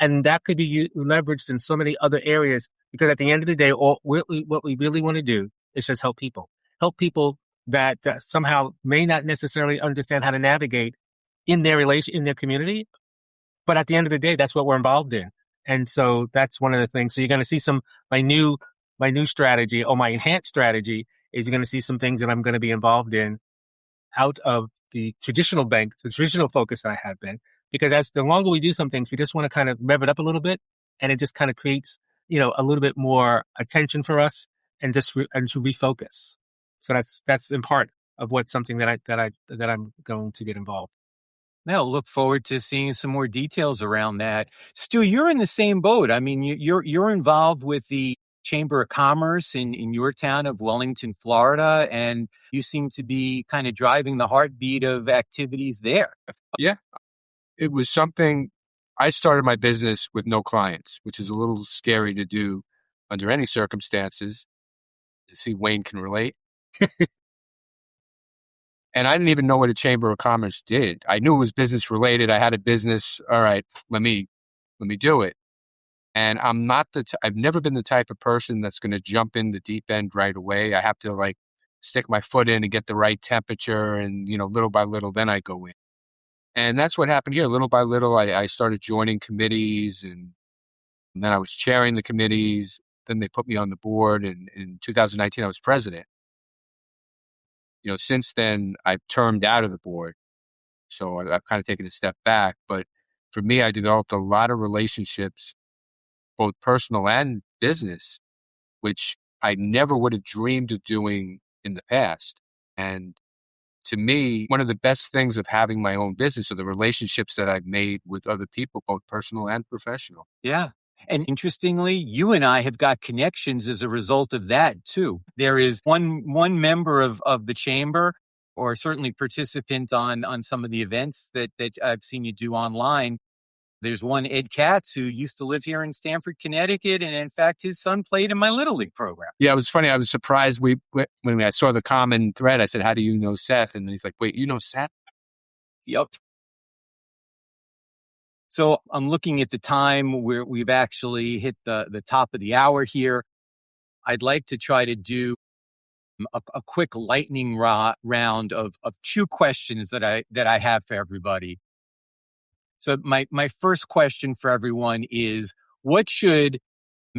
And that could be leveraged in so many other areas, because at the end of the day, what we really want to do is just help people that somehow may not necessarily understand how to navigate in their community. But at the end of the day, that's what we're involved in. And so that's one of the things. So you're going to see my new strategy, or my enhanced strategy, is you're going to see some things that I'm going to be involved in out of the traditional focus that I have been. Because the longer we do some things, we just want to kind of rev it up a little bit, and it just kind of creates, a little bit more attention for us, and to refocus. So that's in part of something that I'm going to get involved. Now, look forward to seeing some more details around that. Stu, you're in the same boat. I mean, you're involved with the Chamber of Commerce in your town of Wellington, Florida, and you seem to be kind of driving the heartbeat of activities there. Yeah, it was something. I started my business with no clients, which is a little scary to do under any circumstances. To see Wayne can relate. And I didn't even know what a Chamber of Commerce did. I knew it was business related. I had a business. All right, let me do it. And I'm not I've never been the type of person that's going to jump in the deep end right away. I have to stick my foot in and get the right temperature, and little by little, then I go in. And that's what happened here. Little by little, I started joining committees, and then I was chairing the committees. Then they put me on the board, and in 2019, I was president. Since then, I've termed out of the board. So I've kind of taken a step back. But for me, I developed a lot of relationships, both personal and business, which I never would have dreamed of doing in the past. And to me, one of the best things of having my own business are the relationships that I've made with other people, both personal and professional. Yeah. And interestingly, you and I have got connections as a result of that too. There is one member of the chamber, or certainly participant on some of the events that I've seen you do online. There's one Ed Katz who used to live here in Stamford, Connecticut, and in fact, his son played in my Little League program. Yeah, it was funny. I was surprised when I saw the common thread. I said, "How do you know Seth?" And he's like, "Wait, you know Seth?" Yep. So I'm looking at the time where we've actually hit the top of the hour here. I'd like to try to do a quick lightning round of 2 questions that I have for everybody. So my first question for everyone is, what should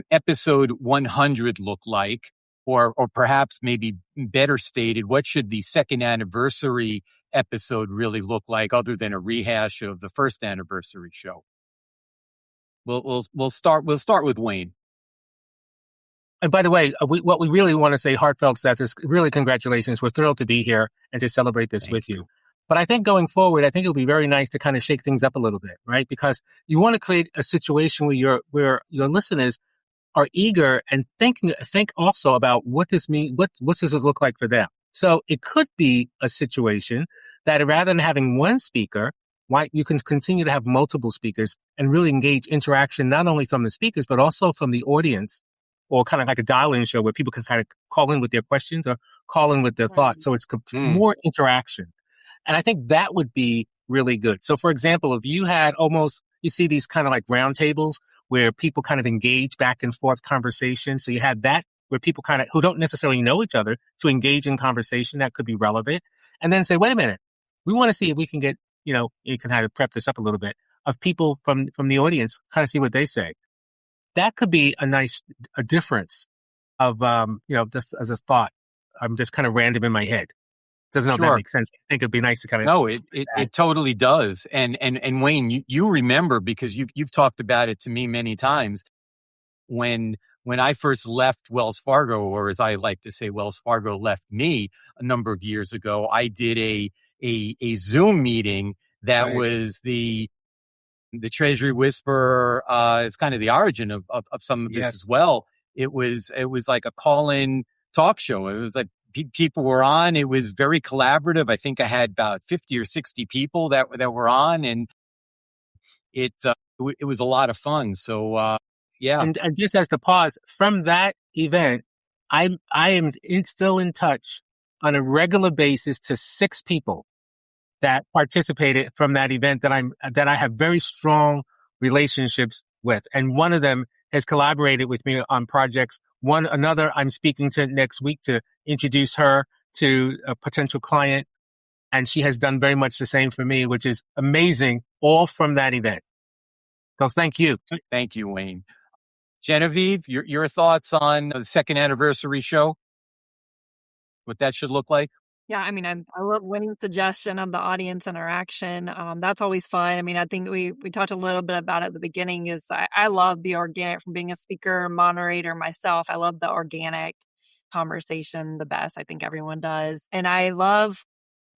episode 100 look like? Or perhaps maybe better stated, what should the second anniversary episode really look like, other than a rehash of the first anniversary show? We'll start with Wayne. And by the way, what we really want to say, heartfelt, Seth, is really congratulations. We're thrilled to be here and to celebrate this with you. But I think going forward, I think it'll be very nice to kind of shake things up a little bit, right? Because you want to create a situation where your listeners are eager and think also about what this means, what does it look like for them. So it could be a situation that rather than having one speaker, you can continue to have multiple speakers and really engage interaction, not only from the speakers, but also from the audience, or kind of like a dial-in show where people can kind of call in with their questions or call in with their thoughts. So it's more interaction. And I think that would be really good. So for example, if you had you see these kind of like round tables where people kind of engage back and forth conversation. So you had that where people kind of, who don't necessarily know each other, to engage in conversation that could be relevant. And then say, wait a minute, we want to see if we can get, you can kind of prep this up a little bit, of people from the audience, kind of see what they say. That could be a difference of, just as a thought. I'm just kind of random in my head. Doesn't know if that makes sense. I think it'd be nice to kind of. No, it totally does. And Wayne, you remember, because you've talked about it to me many times, when I first left Wells Fargo, or as I like to say, Wells Fargo left me a number of years ago, I did a Zoom meeting that was the Treasury Whisperer. Is kind of the origin of some of this as well. It was like a call-in talk show. It was like people were on. It was very collaborative. I think I had about 50 or 60 people that were on, and it was a lot of fun. So yeah. And just as the pause from that event, I am still in touch on a regular basis to 6 people that participated from that event that I have very strong relationships with, and one of them has collaborated with me on projects. Another I'm speaking to next week to introduce her to a potential client, and she has done very much the same for me, which is amazing, all from that event. So thank you. Thank you, Wayne. Genevieve, your thoughts on the second anniversary show? What that should look like? Yeah, I mean, I love winning suggestion of the audience interaction. That's always fun. I mean, I think we talked a little bit about it at the beginning. I love the organic, from being a speaker, moderator myself. I love the organic conversation the best. I think everyone does. And I love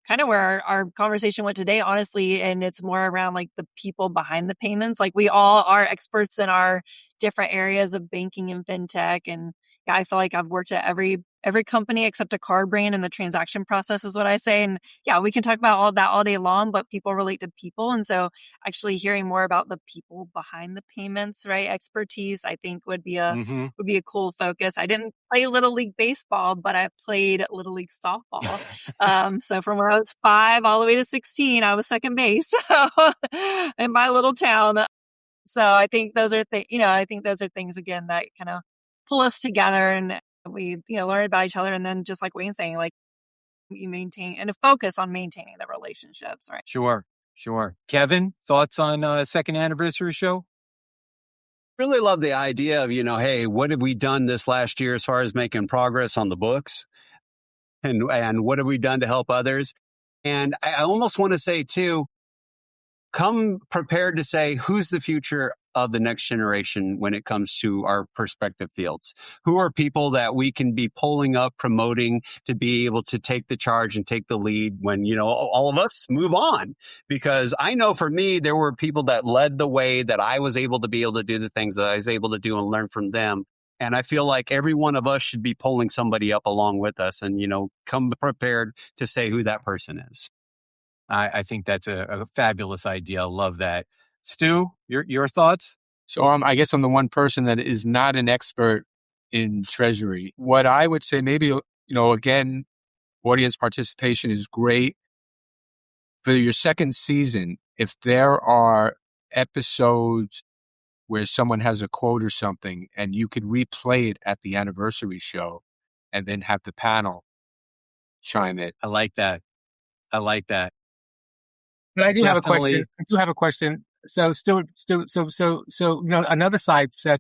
kind of where our conversation went today, honestly, and it's more around like the people behind the payments. Like, we all are experts in our different areas of banking and fintech. And yeah, I feel like I've worked at every company except a card brand, and the transaction process is what I say. And yeah, we can talk about all that all day long, but people relate to people. And so actually hearing more about the people behind the payments, right? Expertise, I think would be a cool focus. I didn't play Little League baseball, but I played Little League softball. So from when I was 5 all the way to 16, I was second base in my little town. So I think those are things again that kind of pull us together, and we, learn about each other. And then just like Wayne's saying, like, you maintain and a focus on maintaining the relationships, right? Sure. Kevin, thoughts on second anniversary show? Really love the idea of, hey, what have we done this last year as far as making progress on the books? And what have we done to help others? And I almost want to say too, come prepared to say, who's the future of the next generation when it comes to our perspective fields? Who are people that we can be pulling up, promoting to be able to take the charge and take the lead when, all of us move on? Because I know for me, there were people that led the way that I was able to do the things that I was able to do and learn from them. And I feel like every one of us should be pulling somebody up along with us and, come prepared to say who that person is. I think that's a fabulous idea. I love that. Stu, your thoughts? So I guess I'm the one person that is not an expert in Treasury. What I would say, maybe, again, audience participation is great. For your second season, if there are episodes where someone has a quote or something and you could replay it at the anniversary show and then have the panel chime in. I like that. But I do have a Definitely. question. So, Stuart, another side, Seth,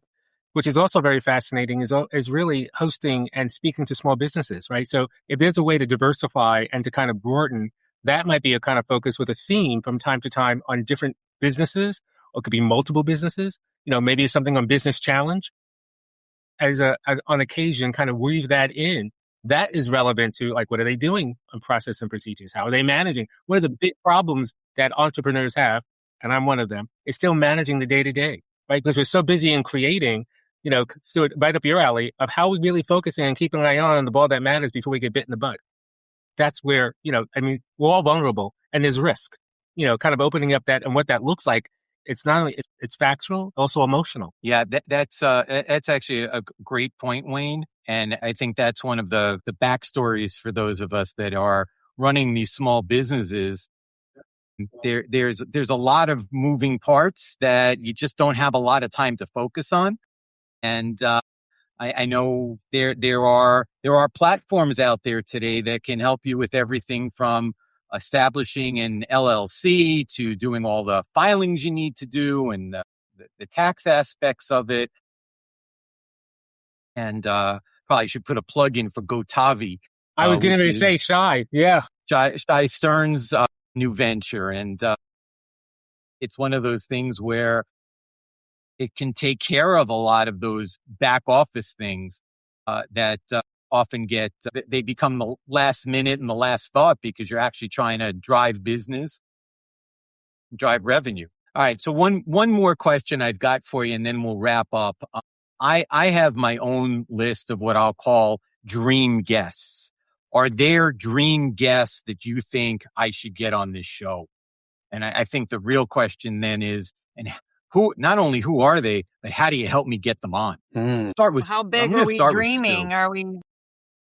which is also very fascinating, is really hosting and speaking to small businesses, right? So, if there's a way to diversify and to kind of broaden, that might be a kind of focus with a theme from time to time on different businesses, or it could be multiple businesses. Maybe it's something on Business Challenge. On occasion, kind of weave that in. That is relevant to, like, what are they doing on process and procedures? How are they managing? What are the big problems that entrepreneurs have? And I'm one of them. It's still managing the day to day, right? Because we're so busy in creating, Stuart, right up your alley of how we really focusing and keeping an eye on the ball that matters before we get bit in the butt. That's where, we're all vulnerable and there's risk, kind of opening up that and what that looks like. It's not only, it's factual, also emotional. Yeah, that's actually a great point, Wayne. And I think that's one of the backstories for those of us that are running these small businesses. There's a lot of moving parts that you just don't have a lot of time to focus on. And I know there are platforms out there today that can help you with everything from establishing an LLC to doing all the filings you need to do and the tax aspects of it. And probably should put a plug in for Gotavi. I was getting ready to say Shy. Yeah. Shy Stern's new venture. And it's one of those things where it can take care of a lot of those back office things that often they become the last minute and the last thought because you're actually trying to drive business, drive revenue. All right. So one more question I've got for you and then we'll wrap up. I have my own list of what I'll call dream guests. Are there dream guests that you think I should get on this show? And I think the real question then is, and not only who are they, but how do you help me get them on? Start with how big are we dreaming? Are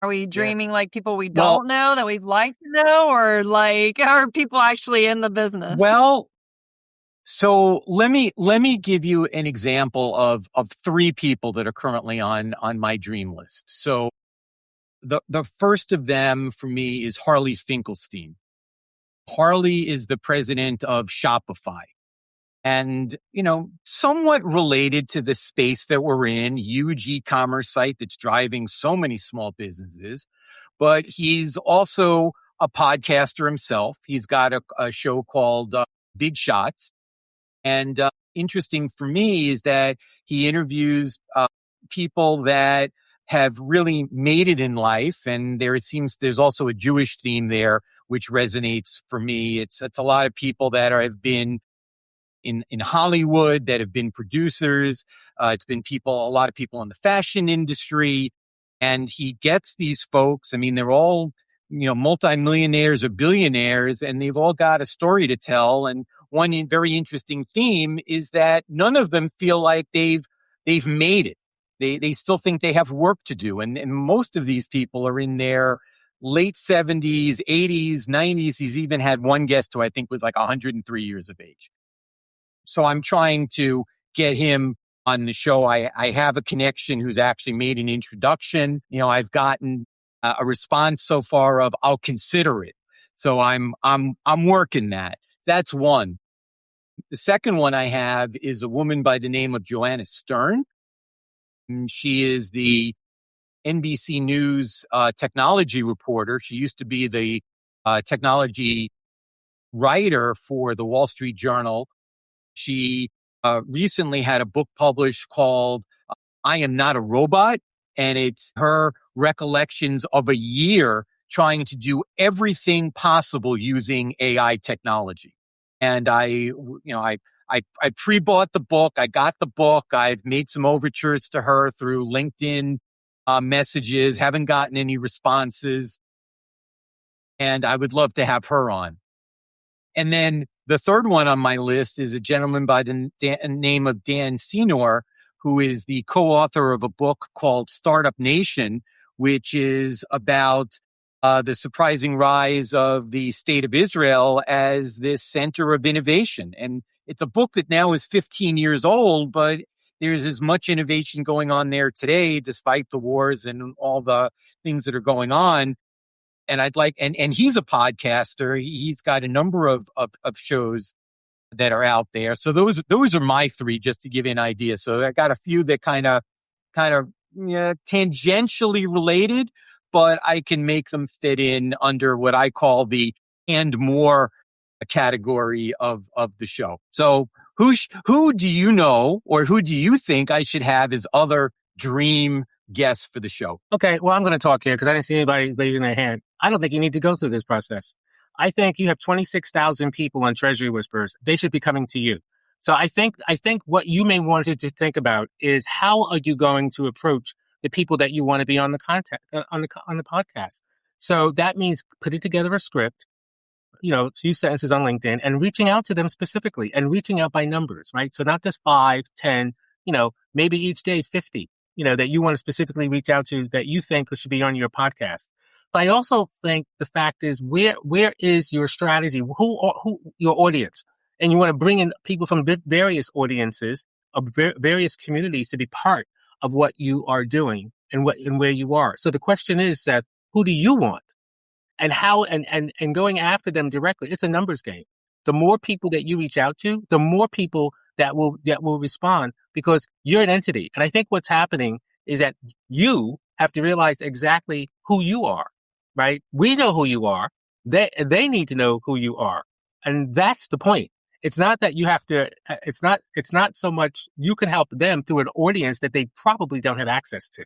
we dreaming like people we don't know that we'd like to know, or like are people actually in the business? Well, so let me give you an example of three people that are currently on my dream list. So the first of them for me is Harley Finkelstein. Harley is the president of Shopify. And, somewhat related to the space that we're in, huge e-commerce site that's driving so many small businesses. But he's also a podcaster himself. He's got a show called Big Shots. And interesting for me is that he interviews people that have really made it in life. And there's also a Jewish theme there, which resonates for me. It's a lot of people that have been in Hollywood, that have been producers. It's been a lot of people in the fashion industry. And he gets these folks. I mean, they're all, multimillionaires or billionaires, and they've all got a story to tell. And one very interesting theme is that none of them feel like they've made it. They still think they have work to do. And most of these people are in their late 70s, 80s, 90s. He's even had one guest who I think was like 103 years of age. So I'm trying to get him on the show. I have a connection who's actually made an introduction. I've gotten a response so far of I'll consider it. So I'm working that. That's one. The second one I have is a woman by the name of Joanna Stern. She is the NBC News technology reporter. She used to be the technology writer for the Wall Street Journal. She recently had a book published called I Am Not a Robot, and it's her recollections of a year trying to do everything possible using AI technology. And I pre-bought the book. I got the book. I've made some overtures to her through LinkedIn messages, haven't gotten any responses. And I would love to have her on. And then the third one on my list is a gentleman by the name of Dan Senor, who is the co-author of a book called Startup Nation, which is about the surprising rise of the state of Israel as this center of innovation. And it's a book that now is 15 years old, but there's as much innovation going on there today, despite the wars and all the things that are going on. And and he's a podcaster. He's got a number of shows that are out there. So those are my three, just to give you an idea. So I got a few that kind of tangentially related, but I can make them fit in under what I call the and more category of the show. So who do you know, or who do you think I should have as other dream guests for the show? Okay, well, I'm going to talk here because I didn't see anybody raising their hand. I don't think you need to go through this process. I think you have 26,000 people on Treasury Whispers. They should be coming to you. So I think what you may want to think about is how are you going to approach the people that you want to be on the on the podcast. So that means putting together a script, a few sentences on LinkedIn, and reaching out to them specifically, and reaching out by numbers, right? So not just 5, 10, maybe each day 50, that you want to specifically reach out to that you think should be on your podcast. But I also think the fact is, where is your strategy? Who your audience? And you want to bring in people from various audiences of various communities to be part of what you are doing and where you are. So the question is, Seth, who do you want? And how, and going after them directly, it's a numbers game. The more people that you reach out to, the more people that will respond, because you're an entity. And I think what's happening is that you have to realize exactly who you are, right? We know who you are. They need to know who you are. And that's the point. It's not that you have to, it's not so much you can help them through an audience that they probably don't have access to,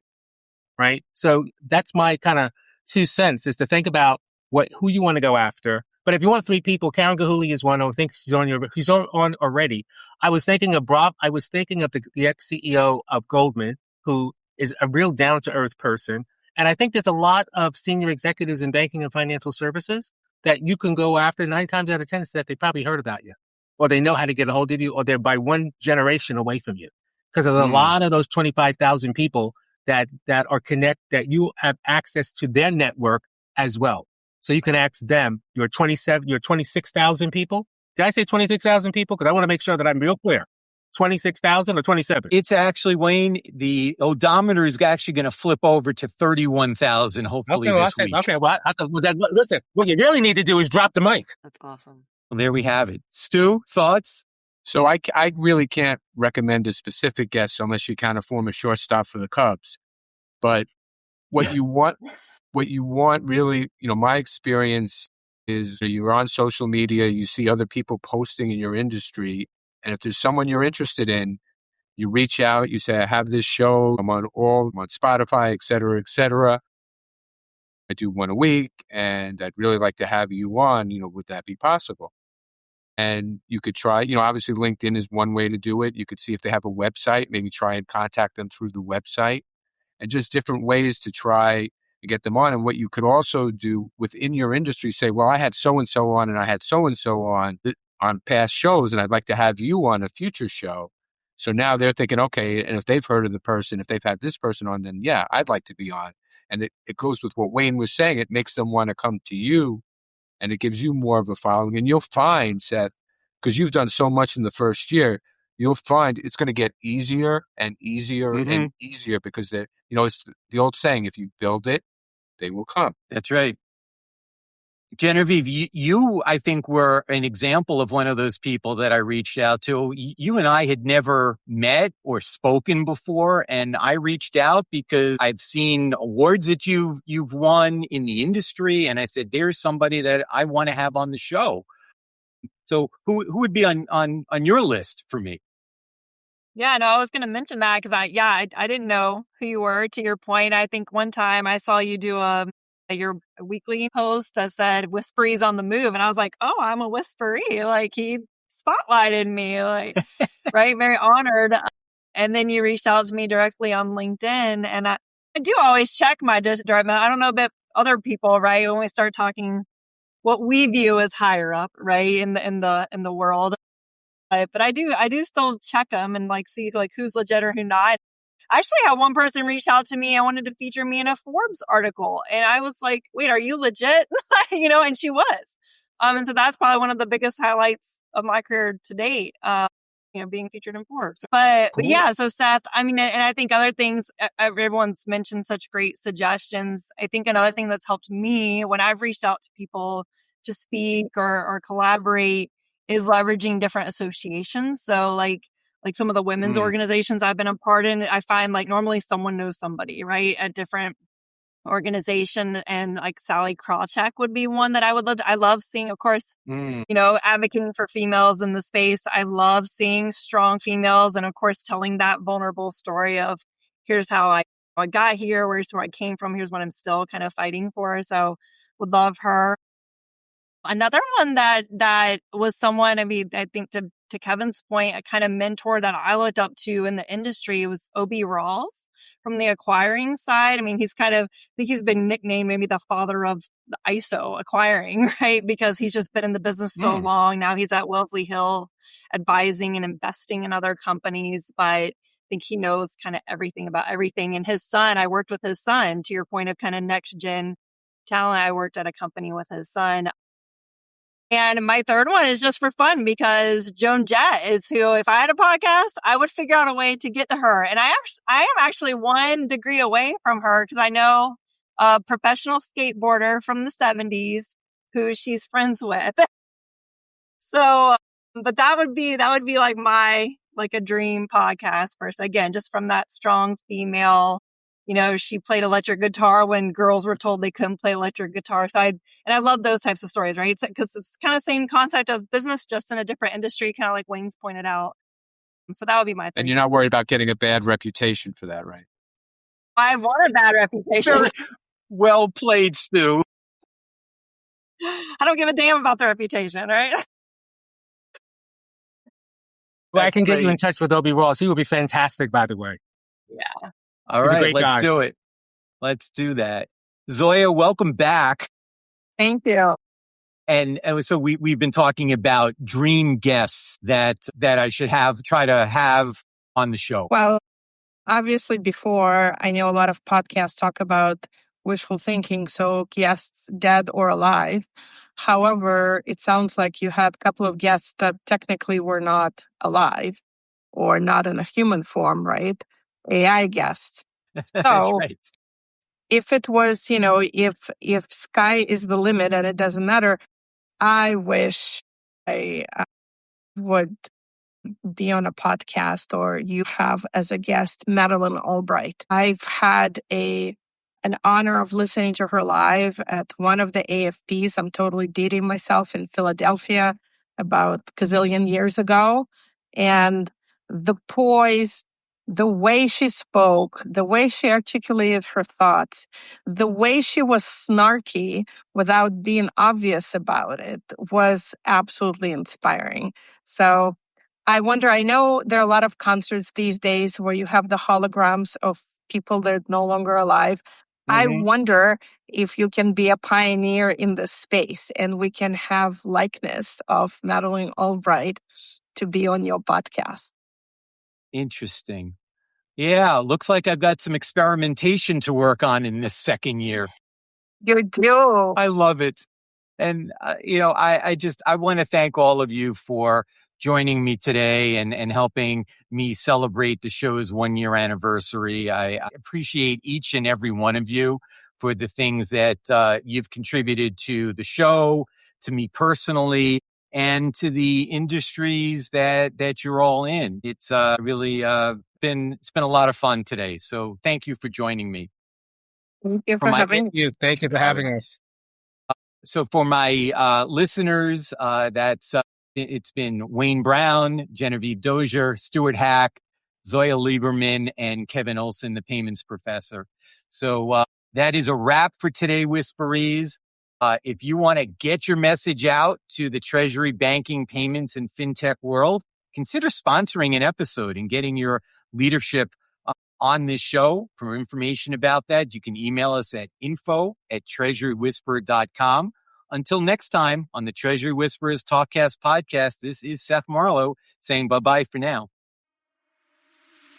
right? So that's my kind of 2 cents, is to think about who you want to go after. But if you want 3 people, Karen Gahuli is one. I think she's on already. I was thinking of the ex-CEO of Goldman, who is a real down-to-earth person. And I think there's a lot of senior executives in banking and financial services that you can go after. 9 times out of 10 is that they probably heard about you, or they know how to get a hold of you, or they're by one generation away from you. Because there's a lot of those 25,000 people that you have access to their network as well. So you can ask them, your 26,000 people. Did I say 26,000 people? Because I want to make sure that I'm real clear. 26,000 or 27? It's actually, Wayne, the odometer is actually going to flip over to 31,000 hopefully this week. Okay, well, listen, what you really need to do is drop the mic. That's awesome. Well, there we have it. Stu, thoughts? So I really can't recommend a specific guest unless you kind of form a shortstop for the Cubs. But what you want really, my experience is you're on social media, you see other people posting in your industry, and if there's someone you're interested in, you reach out, you say, I have this show, I'm on Spotify, et cetera. I do one a week, and I'd really like to have you on, would that be possible? And you could try, obviously LinkedIn is one way to do it. You could see if they have a website, maybe try and contact them through the website, and just different ways to try to get them on. And what you could also do within your industry, say, well, I had so-and-so on and I had so-and-so on past shows, and I'd like to have you on a future show. So now they're thinking, okay, and if they've heard of the person, if they've had this person on, then yeah, I'd like to be on. And it goes with what Wayne was saying. It makes them want to come to you, and it gives you more of a following. And you'll find, Seth, because you've done so much in the first year, you'll find it's going to get easier and easier and easier, because it's the old saying, if you build it, they will come. That's right. Genevieve, you, I think, were an example of one of those people that I reached out to. You and I had never met or spoken before, and I reached out because I've seen awards that you've won in the industry, and I said, there's somebody that I want to have on the show. So who would be on your list for me? Yeah, no, I was going to mention that because I didn't know who you were. To your point, I think one time I saw you do your weekly post that said "Whisperies on the move," and I was like, oh, I'm a whispery. Like he spotlighted me, like right, very honored. And then you reached out to me directly on LinkedIn, and I do always check my direct mail. I don't know about other people, right? When we start talking, what we view as higher up, right, in the world. But I do still check them and like see like who's legit or who not. I actually had one person reach out to me and wanted to feature me in a Forbes article, and I was like, "Wait, are you legit?" And she was. And so that's probably one of the biggest highlights of my career to date. Being featured in Forbes. But yeah, so Seth, I mean, and I think other things. Everyone's mentioned such great suggestions. I think another thing that's helped me when I've reached out to people to speak or collaborate is leveraging different associations. So like some of the women's organizations I've been a part in, I find like normally someone knows somebody, right? At different organization, and like Sally Krawcheck would be one that I would love. I love seeing, of course, advocating for females in the space. I love seeing strong females and of course telling that vulnerable story of here's how I got here, where's where I came from, here's what I'm still kind of fighting for. So would love her. Another one that was someone, I mean, I think to Kevin's point, a kind of mentor that I looked up to in the industry was Obi Rawls from the acquiring side. I mean, I think he's been nicknamed maybe the father of the ISO acquiring, right? Because he's just been in the business so long. Now he's at Wellesley Hill advising and investing in other companies, but I think he knows kind of everything about everything. And his son, I worked with his son, to your point of kind of next gen talent. I worked at a company with his son. And my third one is just for fun because Joan Jett is who, if I had a podcast, I would figure out a way to get to her. And I am actually 1 degree away from her because I know a professional skateboarder from the 70s who she's friends with. So, but that would be like a dream podcast first. Again, just from that strong female. She played electric guitar when girls were told they couldn't play electric guitar. So I love those types of stories, right? Because it's kind of the same concept of business, just in a different industry, kind of like Wayne's pointed out. So that would be my thing. And you're not worried about getting a bad reputation for that, right? I want a bad reputation. Very well played, Stu. I don't give a damn about the reputation, right? Well, I can get you in touch with Obi Rawls. He would be fantastic, by the way. Yeah. All right, let's do it. Let's do that. Zoya, welcome back. Thank you. And so we've been talking about dream guests that I should try to have on the show. Well, obviously before, I know a lot of podcasts talk about wishful thinking, so guests dead or alive. However, it sounds like you had a couple of guests that technically were not alive or not in a human form, right? AI guests. So That's right. if it was, if sky is the limit and it doesn't matter, I wish I would be on a podcast or you have as a guest Madeleine Albright. I've had an honor of listening to her live at one of the AFPs. I'm totally dating myself in Philadelphia about a gazillion years ago. And the poise, the way she spoke, the way she articulated her thoughts, the way she was snarky without being obvious about it was absolutely inspiring. So I wonder, I know there are a lot of concerts these days where you have the holograms of people that are no longer alive. I wonder if you can be a pioneer in this space and we can have likeness of Madeleine Albright to be on your podcast. Interesting. Yeah, looks like I've got some experimentation to work on in this second year. You do. I love it. And, I want to thank all of you for joining me today and helping me celebrate the show's 1-year anniversary. I appreciate each and every one of you for the things that you've contributed to the show, to me personally, and to the industries that you're all in. It's really been a lot of fun today. So thank you for joining me. Thank you for having me. Thank you for having us. So for my listeners, that's It's been Wayne Brown, Genevieve Dozier, Stuart Hack, Zoya Lieberman, and Kevin Olsen, the payments professor. So that is a wrap for today, Whisperees. If you want to get your message out to the Treasury, banking, payments, and fintech world, consider sponsoring an episode and getting your leadership on this show. For information about that, you can email us at info@treasurywhisperer.com. Until next time on the Treasury Whisperers Talkcast podcast, this is Seth Marlowe saying bye-bye for now.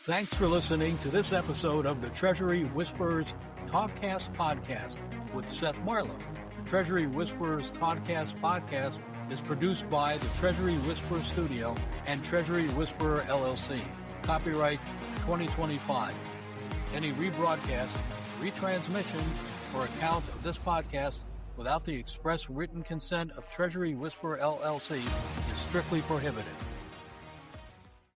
Thanks for listening to this episode of the Treasury Whisperers Talkcast podcast with Seth Marlowe. The Treasury Whisperers Talkcast podcast is produced by the Treasury Whisperer Studio and Treasury Whisperer LLC. Copyright 2025. Any rebroadcast, retransmission, or account of this podcast without the express written consent of Treasury Whisperer LLC is strictly prohibited.